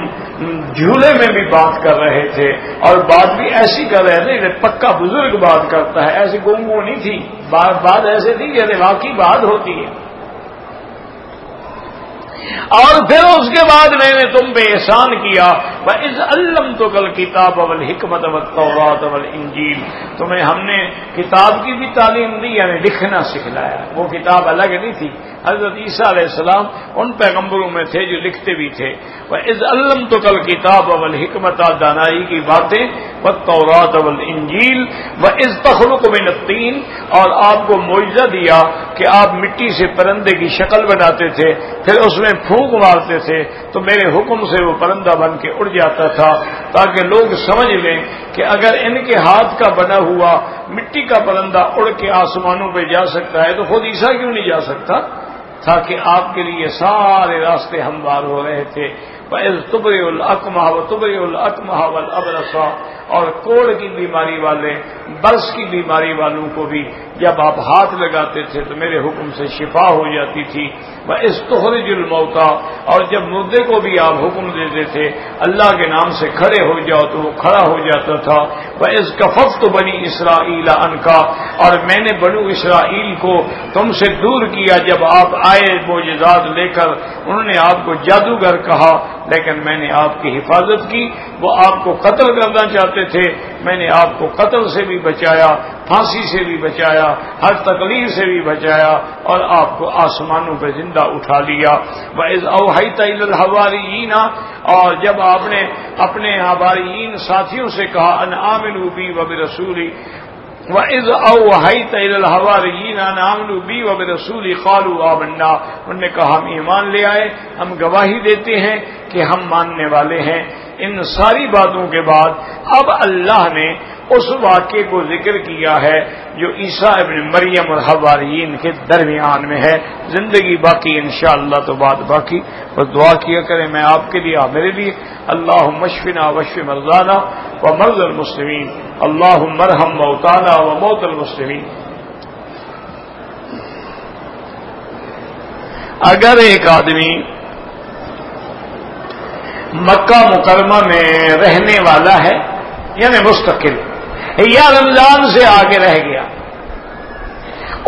جھولے میں بھی بات کر رہے تھے اور بات بھی ایسی کر رہے تھے کہ پکا بزرگ بات کرتا ہے، ایسی گونگو نہیں تھی، بات ایسے تھی جیسے واقعی بات ہوتی ہے۔ اور پھر اس کے بعد میں نے تم پہ احسان کیا، وَإِذْ عَلَّمْتُكَ الْكِتَابَ وَالْحِكْمَةَ وَالتَّوْرَاةَ وَالْإِنْجِيلَ، تمہیں ہم نے کتاب کی بھی تعلیم دی، یعنی لکھنا سکھلایا، وہ کتاب الگ نہیں تھی۔ حضرت عیسیٰ علیہ السلام ان پیغمبروں میں تھے جو لکھتے بھی تھے۔ وَإِذْ عَلَّمْتُكَ الْكِتَابَ وَالْحِكْمَةَ، دانائی کی باتیں، وَالتَّوْرَاةَ وَالْإِنْجِيلَ، وَإِذْ تَخْلُقُ مِنَ الطِّينِ، اور آپ کو معجزہ دیا کہ آپ مٹی سے پرندے کی شکل بناتے تھے، پھر اس میں پھونک مارتے تھے تو میرے حکم سے وہ پرندہ بن کے اڑ جاتا تھا، تاکہ لوگ سمجھ لیں کہ اگر ان کے ہاتھ کا بنا ہوا مٹی کا پرندہ اڑ کے آسمانوں پہ جا سکتا ہے تو خود عیسیٰ کیوں نہیں جا سکتا؟ تھا کہ آپ کے لیے سارے راستے ہموار ہو رہے تھے. وَإِذْ تُبْرِئُ الْأَكْمَحَ وَتُبْرِئُ الْأَكْمَحَ وَالْأَبْرَصَ, اور کوڑ کی بیماری والے, برس کی بیماری والوں کو بھی جب آپ ہاتھ لگاتے تھے تو میرے حکم سے شفا ہو جاتی تھی. وَإِذْ تُخْرِجُ الْمَوْتَىٰ, اور جب مردے کو بھی آپ حکم دیتے تھے اللہ کے نام سے کھڑے ہو جاؤ تو وہ کھڑا ہو جاتا تھا. وَإِذْ كَفَفْتُ بَنِي إِسْرَائِيلَ عَنْكَ, اور میں نے بنو اسرائیل کو تم سے دور کیا جب آپ آئے معجزات لے کر. انہوں نے آپ کو جادوگر کہا لیکن میں نے آپ کی حفاظت کی. وہ آپ کو قتل کرنا چاہتے تھے, میں نے آپ کو قتل سے بھی بچایا, پھانسی سے بھی بچایا, ہر تکلیف سے بھی بچایا, اور آپ کو آسمانوں پہ زندہ اٹھا لیا. وَإِذْ أَوْحَيْتَ إِلَى الْحَوَارِيِّينَ, اور جب آپ نے اپنے حواریین ساتھیوں سے کہا أَنْ آمِنُوا بِي وَبِرَسُولِي, وَإِذْ أَوْحَيْتَ إِلَى الْحَوَارِيِّينَ أَنْ آمِنُوا بِي وَبِرَسُولِي قَالُوا آمَنَّا, انہوں نے کہا ہم ایمان لے آئے, ہم گواہی دیتے ہیں کہ ہم ماننے والے ہیں. ان ساری باتوں کے بعد اب اللہ نے اس واقعے کو ذکر کیا ہے جو عیسیٰ ابن مریم اور حواریین کے درمیان میں ہے. زندگی باقی انشاءاللہ تو بات باقی, بس دعا کیا کریں میں آپ کے لیے, آپ میرے لیے. اللہم اشفنا واشف مرضانا ومرضى المسلمین, اللہم ارحم موتانا وموتى المسلمین. اگر ایک آدمی مکہ مکرمہ میں رہنے والا ہے یعنی مستقل, یا رمضان سے آگے رہ گیا,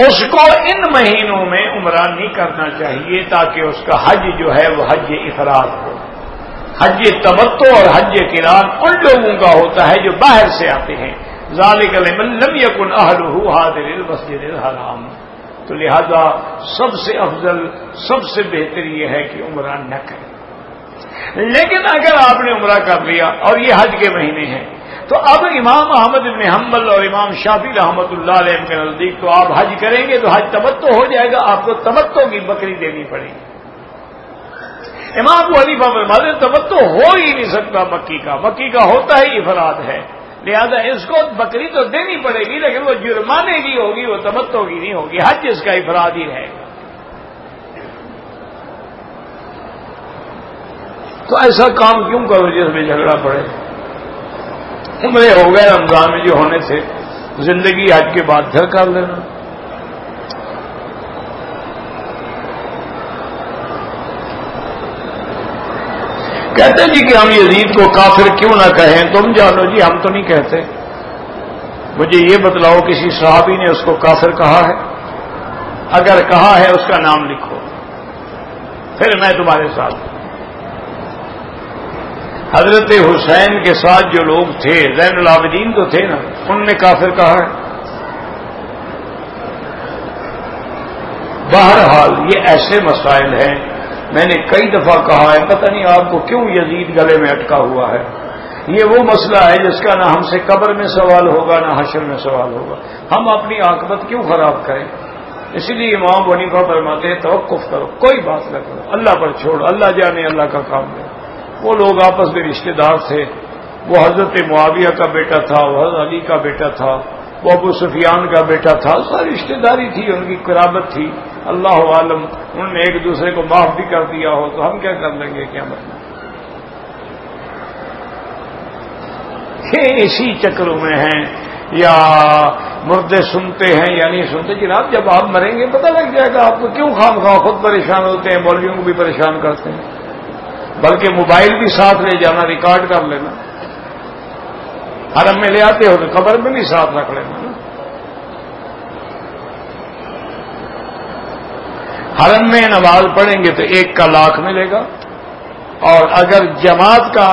اس کو ان مہینوں میں عمرہ نہیں کرنا چاہیے تاکہ اس کا حج جو ہے وہ حج افراد ہو. حج تمتع اور حج قران ان لوگوں کا ہوتا ہے جو باہر سے آتے ہیں. ذالک لمن لم یکن اہلہ حاضر المسجد الحرام, تو لہذا سب سے افضل سب سے بہتر یہ ہے کہ عمرہ نہ کریں. لیکن اگر آپ نے عمرہ کر لیا اور یہ حج کے مہینے ہیں تو اب امام احمد بن حنبل اور امام شافعی رحمۃ اللہ علیہ کے نزدیک تو آپ حج کریں گے تو حج تمتع ہو جائے گا, آپ کو تمتع کی بکری دینی پڑے گی. امام ابو حنیفہ فرماتے ہیں تمتع ہو ہی نہیں سکتا مکی کا ہوتا ہی افراد ہے, لہذا اس کو بکری تو دینی پڑے گی لیکن وہ جرمانے کی ہوگی, وہ تمتع کی نہیں ہوگی. حج اس کا افراد ہی رہے گا. تو ایسا کام کیوں کرو جس میں جھگڑا پڑے. عمرے ہو گئے رمضان میں جو ہونے تھے, زندگی حج کے بعد پھر کر لینا. کہتے جی کہ ہم یزید کو کافر کیوں نہ کہیں. تم جانو جی, ہم تو نہیں کہتے. مجھے یہ بتلاؤ کسی صحابی نے اس کو کافر کہا ہے؟ اگر کہا ہے اس کا نام لکھو, پھر میں تمہارے ساتھ. حضرت حسین کے ساتھ جو لوگ تھے زین العابدین تو تھے نا, ان نے کافر کہا ہے. بہرحال یہ ایسے مسائل ہیں, میں نے کئی دفعہ کہا ہے, پتہ نہیں آپ کو کیوں یزید گلے میں اٹکا ہوا ہے. یہ وہ مسئلہ ہے جس کا نہ ہم سے قبر میں سوال ہوگا نہ حشر میں سوال ہوگا. ہم اپنی عاقبت کیوں خراب کریں. اس لیے امام ابو حنیفہ فرماتے ہیں توقف کرو, کوئی بات نہ کرو, اللہ پر چھوڑو, اللہ جانے اللہ کا کام ہے. وہ لوگ آپس میں رشتہ دار تھے, وہ حضرت معاویہ کا بیٹا تھا, وہ حضرت علی کا بیٹا تھا, وہ ابو سفیان کا بیٹا تھا, ساری رشتہ داری تھی, ان کی قرابت تھی. اللہ عالم انہوں نے ایک دوسرے کو معاف بھی کر دیا ہو تو ہم کیا کر لیں گے, کیا مطلب. اسی چکروں میں ہیں یا مردے سنتے ہیں یا نہیں سنتے. جناب جب آپ مریں گے پتہ لگ جائے گا آپ کو. کیوں خواہ خود پریشان ہوتے ہیں, مولویوں کو بھی پریشان کرتے ہیں. بلکہ موبائل بھی ساتھ لے جانا, ریکارڈ کر لینا. حرم میں لے آتے ہو تو قبر میں بھی ساتھ رکھ لینا نا. حرم میں نماز پڑھیں گے تو 1 کا 1,00,000 ملے گا, اور اگر جماعت کا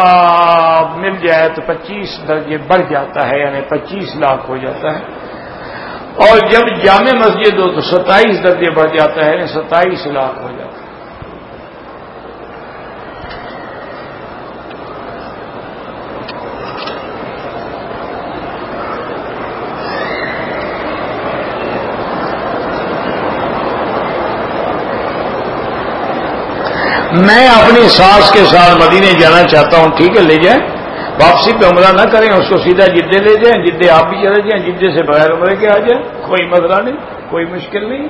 مل جائے تو 25 درجے بڑھ جاتا ہے, یعنی 25 لاکھ ہو جاتا ہے. اور جب جامع مسجد ہو تو 27 درجے بڑھ جاتا ہے, یعنی 27 لاکھ ہو جاتا ہے. میں اپنی ساس کے ساتھ مدینے جانا چاہتا ہوں, ٹھیک ہے لے جائیں. واپسی پہ عمرہ نہ کریں, اس کو سیدھا جدے لے جائیں, جدے آپ بھی چلے جائیں, جدے سے بغیر عمرے کے آ جائیں, کوئی مسئلہ نہیں, کوئی مشکل نہیں.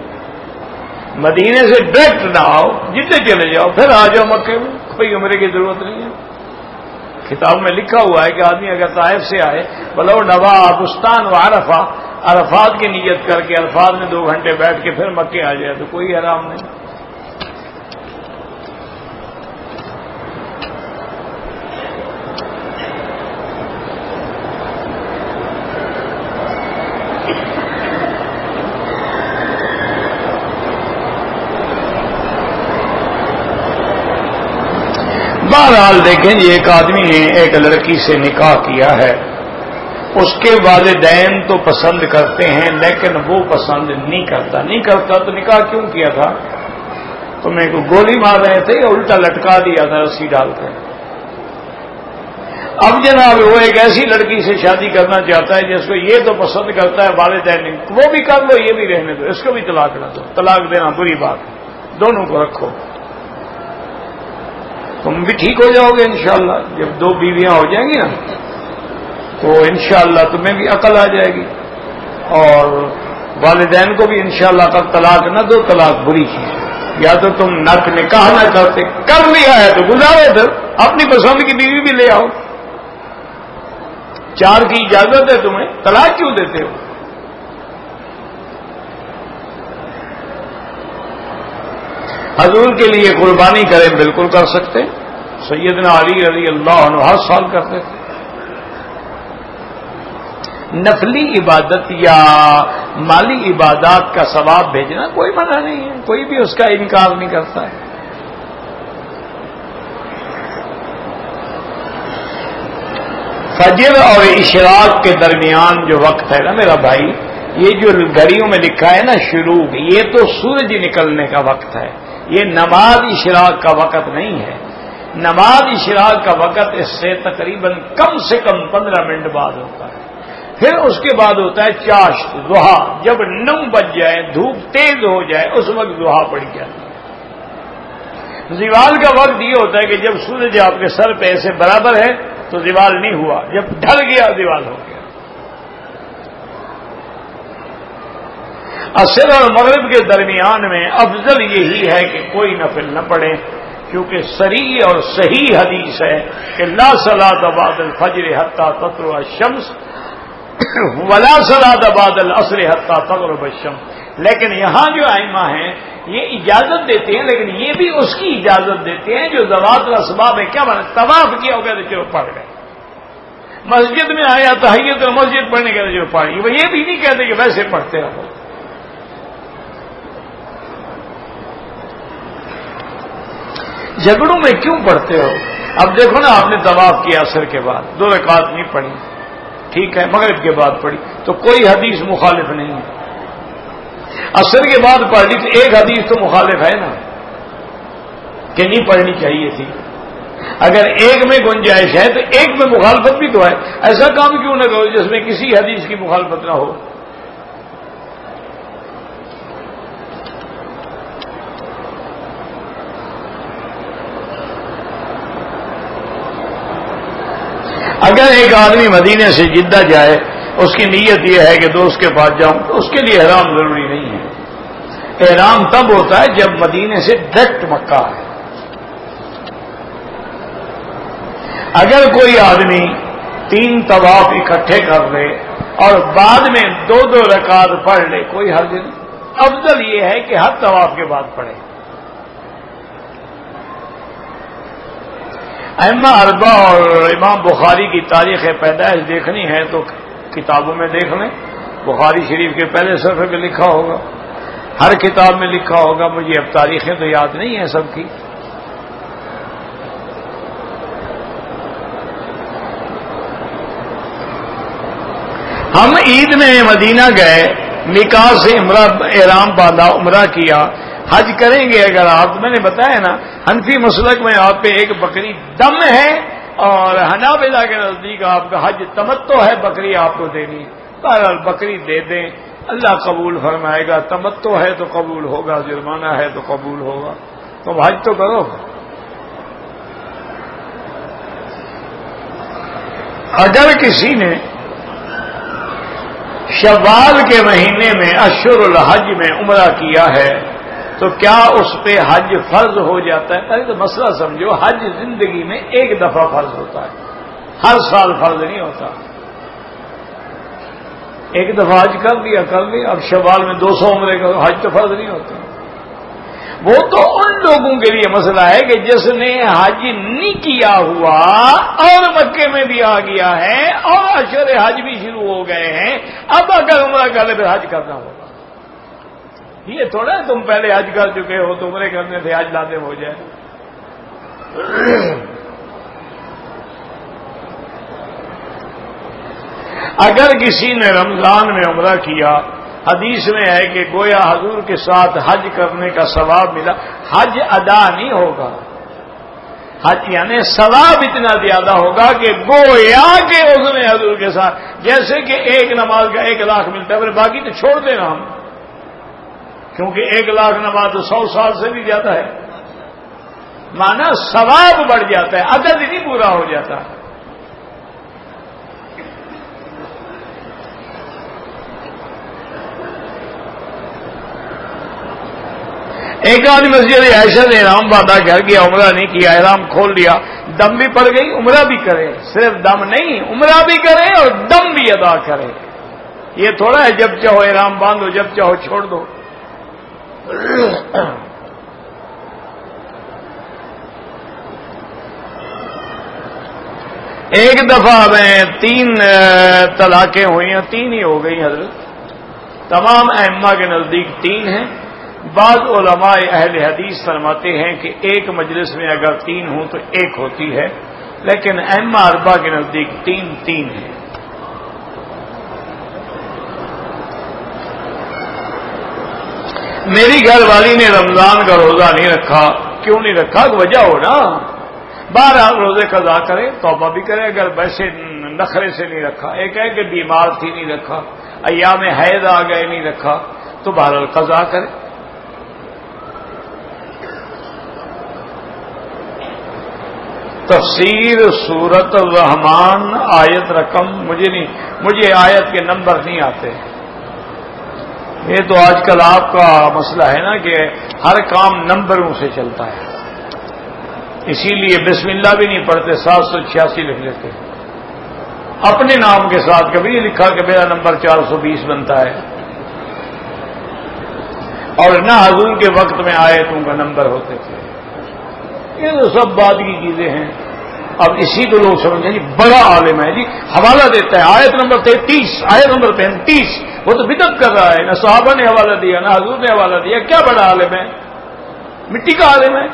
مدینے سے ڈائریکٹ نہ آؤ، جتنے چلے جاؤ پھر آ جاؤ مکے میں، کوئی عمرے کی ضرورت نہیں ہے۔ کتاب میں لکھا ہوا ہے کہ آدمی اگر طائف سے آئے بلو نوا بستان و عرفہ، عرفات کی نیت کر کے عرفات میں 2 گھنٹے بیٹھ کے پھر مکے آ جائے تو کوئی حرام نہیں۔ بہرحال دیکھیں جی، ایک آدمی نے ایک لڑکی سے نکاح کیا ہے، اس کے والدین تو پسند کرتے ہیں لیکن وہ پسند نہیں کرتا تو نکاح کیوں کیا تھا؟ تمہیں کو گولی مار رہے تھے یا الٹا لٹکا دیا تھا رسی ڈال کر؟ اب جناب وہ ایک ایسی لڑکی سے شادی کرنا چاہتا ہے جس کو یہ تو پسند کرتا ہے والدین، وہ بھی کر لو یہ بھی رہنے دو، اس کو بھی طلاق نہ دو۔ طلاق دینا بری بات ہے، دونوں کو رکھو، تم بھی ٹھیک ہو جاؤ گے انشاءاللہ۔ جب 2 بیویاں ہو جائیں گی نا تو انشاءاللہ تمہیں بھی عقل آ جائے گی، اور والدین کو بھی انشاءاللہ تب طلاق نہ دو، طلاق بری چیز ہے۔ یا تو تم نکاح نہ کرتے، کر لیا ہے تو گزارے پھر اپنی پسند کی بیوی بھی لے آؤ، 4 کی اجازت ہے تمہیں، طلاق کیوں دیتے ہو؟ حضور کے لیے قربانی کریں، بالکل کر سکتے ہیں، سیدنا علی رضی اللہ عنہ ہر سال کرتے تھے۔ نفلی عبادت یا مالی عبادات کا ثواب بھیجنا کوئی منع نہیں ہے، کوئی بھی اس کا انکار نہیں کرتا ہے۔ فجر اور اشراق کے درمیان جو وقت ہے نا میرا بھائی، یہ جو گھڑیوں میں لکھا ہے نا شروع، یہ تو سورج نکلنے کا وقت ہے، یہ نماز اشراق کا وقت نہیں ہے۔ نماز اشراق کا وقت اس سے تقریباً کم سے کم 15 منٹ بعد ہوتا ہے، پھر اس کے بعد ہوتا ہے چاشت ضحیٰ، جب 9 بج جائے دھوپ تیز ہو جائے اس وقت ضحیٰ پڑی جاتی ہے۔ زوال کا وقت یہ ہوتا ہے کہ جب سورج آپ کے سر پہ ایسے برابر ہے تو زوال نہیں ہوا، جب ڈھل گیا زوال ہو گیا۔ عصر اور مغرب کے درمیان میں افضل یہی ہے کہ کوئی نفل نہ پڑھے، کیونکہ صریح اور صحیح حدیث ہے کہ لا صلاۃ بعد الفجر حتی تطلع الشمس ولا صلاۃ بعد العصر حتی تغرب الشمس۔ لیکن یہاں جو ائمہ ہیں یہ اجازت دیتے ہیں، لیکن یہ بھی اس کی اجازت دیتے ہیں جو ذوات الاسباب ہے۔ کیا مطلب؟ طواف کیا ہو گیا تو چلو پڑھ گئے، مسجد میں آیا تحیت المسجد پڑھنے کے جو پڑھی، وہ یہ بھی نہیں کہتے کہ ویسے پڑھتے رہو۔ جھگڑوں میں کیوں پڑھتے ہو؟ اب دیکھو نا، آپ نے طواف کیا عصر کے بعد 2 رکعت نہیں پڑھی، ٹھیک ہے، مغرب کے بعد پڑھی تو کوئی حدیث مخالف نہیں ہے۔ عصر کے بعد پڑھ لی تو ایک حدیث تو مخالف ہے نا کہ نہیں پڑھنی چاہیے تھی۔ اگر ایک میں گنجائش ہے تو ایک میں مخالفت بھی تو ہے۔ ایسا کام کیوں نہ کرو جس میں کسی حدیث کی مخالفت نہ ہو۔ اگر ایک آدمی مدینے سے جدہ جائے، اس کی نیت یہ ہے کہ دوست کے پاس جاؤں، تو اس کے لیے احرام ضروری نہیں ہے۔ احرام تب ہوتا ہے جب مدینے سے ڈائریکٹ مکہ ہے۔ اگر کوئی آدمی 3 طواف اکٹھے کر لے اور بعد میں 2 رکعت پڑھ لے، کوئی حرج نہیں۔ افضل یہ ہے کہ ہر طواف کے بعد پڑھے۔ ائمہ اربعہ اور امام بخاری کی تاریخ پیدائش دیکھنی ہے تو کتابوں میں دیکھ لیں، بخاری شریف کے پہلے صفحے پہ لکھا ہوگا، ہر کتاب میں لکھا ہوگا، مجھے اب تاریخیں تو یاد نہیں ہیں سب کی۔ ہم عید میں مدینہ گئے، نکاح سے احرام باندھا، عمرہ کیا، حج کریں گے اگر آپ، میں نے بتایا نا حنفی مسلک میں آپ پہ ایک بکری دم ہے، اور حنابلہ کے نزدیک آپ کا حج تمتع ہے، بکری آپ کو دینی ہے۔ بہرحال بکری دے دیں، اللہ قبول فرمائے گا۔ تمتع ہے تو قبول ہوگا، جرمانہ ہے تو قبول ہوگا، تو حج تو کرو۔ اگر کسی نے شوال کے مہینے میں اشہر الحج میں عمرہ کیا ہے تو کیا اس پہ حج فرض ہو جاتا ہے؟ پہلے تو مسئلہ سمجھو، حج زندگی میں ایک دفعہ فرض ہوتا ہے، ہر سال فرض نہیں ہوتا۔ ایک دفعہ حج کر لیا، اب شوال میں 200 عمرے کا حج تو فرض نہیں ہوتا۔ وہ تو ان لوگوں کے لیے مسئلہ ہے کہ جس نے حج نہیں کیا ہوا اور مکے میں بھی آ گیا ہے اور اشہر حج بھی شروع ہو گئے ہیں، اب اگر عمرہ کر لے پھر حج کرنا ہوگا۔ یہ تھوڑا تم پہلے حج کر چکے ہو تو عمرے کرنے سے حج لازم ہو جائے۔ اگر کسی نے رمضان میں عمرہ کیا، حدیث میں ہے کہ گویا حضور کے ساتھ حج کرنے کا ثواب ملا، حج ادا نہیں ہوگا، حج یعنی ثواب اتنا زیادہ ہوگا کہ گویا کہ اس نے حضور کے ساتھ، جیسے کہ ایک نماز کا 1 لاکھ ملتا ہے، پھر باقی تو چھوڑ دینا ہم، کیونکہ 1 لاکھ نماز تو 100 سال سے بھی زیادہ ہے، مانا ثواب بڑھ جاتا ہے، عدد نہیں پورا ہو جاتا۔ ایک آدمی مسجد عائشہ نے احرام باندھا، گھر گیا، عمرہ نہیں کیا، احرام کھول لیا، دم بھی پڑ گئی، عمرہ بھی کرے، صرف دم نہیں عمرہ بھی کرے اور دم بھی ادا کرے۔ یہ تھوڑا ہے جب چاہو احرام باندھو، جب چاہو چھوڑ دو۔ ایک دفعہ میں 3 طلاقیں ہوئی ہیں، 3 ہی ہو گئی حضرت، تمام ائمہ کے نزدیک 3 ہیں۔ بعض علماء اہل حدیث فرماتے ہیں کہ ایک مجلس میں اگر 3 ہوں تو 1 ہوتی ہے، لیکن ائمہ 4 کے نزدیک 3 ہیں۔ میری گھر والی نے رمضان کا روزہ نہیں رکھا، کیوں نہیں رکھا؟ وجہ ہو نا، 12 روزے قضا کرے، توبہ بھی کرے، اگر ویسے نخرے سے نہیں رکھا، ایک ہے کہ بیمار تھی نہیں رکھا، ایام حیض آ گئے نہیں رکھا، تو بہرحال قضا کرے۔ تفسیر سورت الرحمن آیت رقم مجھے آیت کے نمبر نہیں آتے۔ یہ تو آج کل آپ کا مسئلہ ہے نا کہ ہر کام نمبروں سے چلتا ہے، اسی لیے بسم اللہ بھی نہیں پڑھتے، 786 لکھ لیتے، اپنے نام کے ساتھ کبھی نہیں لکھا کہ میرا نمبر 420 بنتا ہے، اور نہ حضور کے وقت میں آیتوں کا نمبر ہوتے تھے۔ یہ تو سب بعد کی چیزیں ہیں۔ اب اسی کو لوگ سمجھیں جی بڑا عالم ہے، جی حوالہ دیتا ہے، آیت نمبر 33، آیت نمبر 35، وہ تو بدعت کر رہا ہے، نہ صحابہ نے حوالہ دیا نہ حضور نے حوالہ دیا، کیا بڑا عالم ہے؟ مٹی کا عالم ہے۔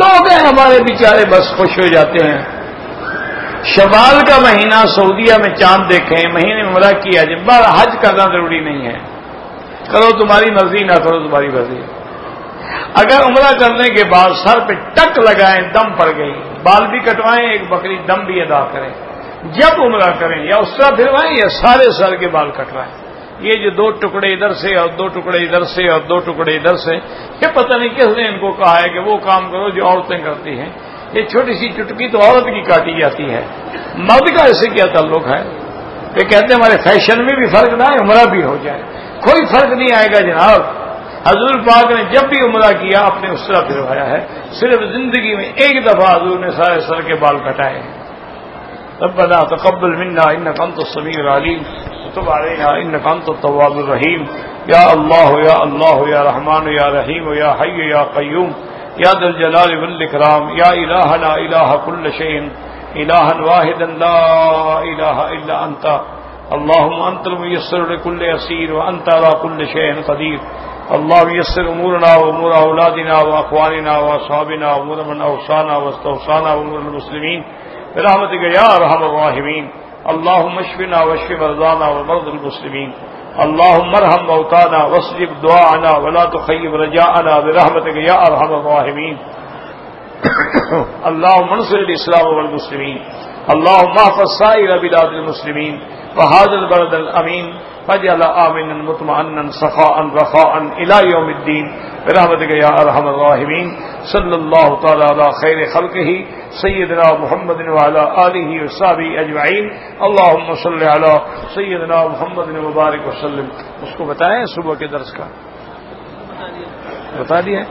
لوگ ہیں ہمارے بیچارے بس خوش ہو جاتے ہیں، شوال کا مہینہ سعودیہ میں چاند دیکھیں، مہینے میں عمرہ کیا، جب بار حج کرنا ضروری نہیں ہے، کرو تمہاری مرضی، نہ کرو تمہاری مرضی۔ اگر عمرہ کرنے کے بعد سر پہ ٹک لگائیں، دم پڑ گئی، بال بھی کٹوائیں، ایک بکری دم بھی ادا کریں، جب عمرہ کریں یا اس طرح پھروائیں یا سارے سر کے بال کٹوائیں۔ یہ جو 2 ٹکڑے ادھر سے اور 2 ٹکڑے ادھر سے اور 2 ٹکڑے ادھر سے، یہ پتہ نہیں کس نے ان کو کہا ہے کہ وہ کام کرو جو عورتیں کرتی ہیں۔ یہ چھوٹی سی چٹکی تو عورت کی کاٹی جاتی ہے، مرد کا ایسے کیا تعلق ہے؟ یہ کہتے ہیں ہمارے فیشن میں بھی فرق نہ ہے، عمرہ بھی ہو جائے، کوئی فرق نہیں آئے گا جناب۔ حضور پاک نے جب بھی عمرہ کیا اپنے اس طرح پھروایا ہے، صرف زندگی میں 1 دفعہ حضور نے سارے سر کے بال کٹائے۔ ربنا تقبل منا انك انت السميع العليم وتب علينا انك انت التواب الرحيم یا اللہ یا اللہ یا رحمان یا رحیم یا حی یا قیوم یا ذا الجلال والاکرام یا الہنا الہ کل شیء الہا واحدا لا الہ الا انت اللهم انت الميسر لكل يسير وانت على كل شيء قدير اللهم يسر امورنا وامور اولادنا واخواننا واصحابنا وامور من اوصانا واستوصانا وامور المسلمين برحمتك يا ارحم الراحمين اللهم اشفنا واشف مرضانا ومرضى المسلمين اللهم ارحم موتانا واستجب دعاءنا ولا تخيب رجاءنا برحمتك يا ارحم الراحمين اللهم انصر الاسلام والمسلمين اللهم احفظ سائر بلاد المسلمين وهذا البلد الامين واجعل آمنا مطمئنا سخاء رخاء الى يوم الدين برحمتک یا ارحم الراحمین. صلی اللہ تعالی علی خیر خلقہ سیدنا محمد وعلی آلہ وصحبہ اجمعین. اللہم صلی علی سیدنا محمد مبارک وسلم. اس کو بتائیں صبح کے درس کا بتا دیا.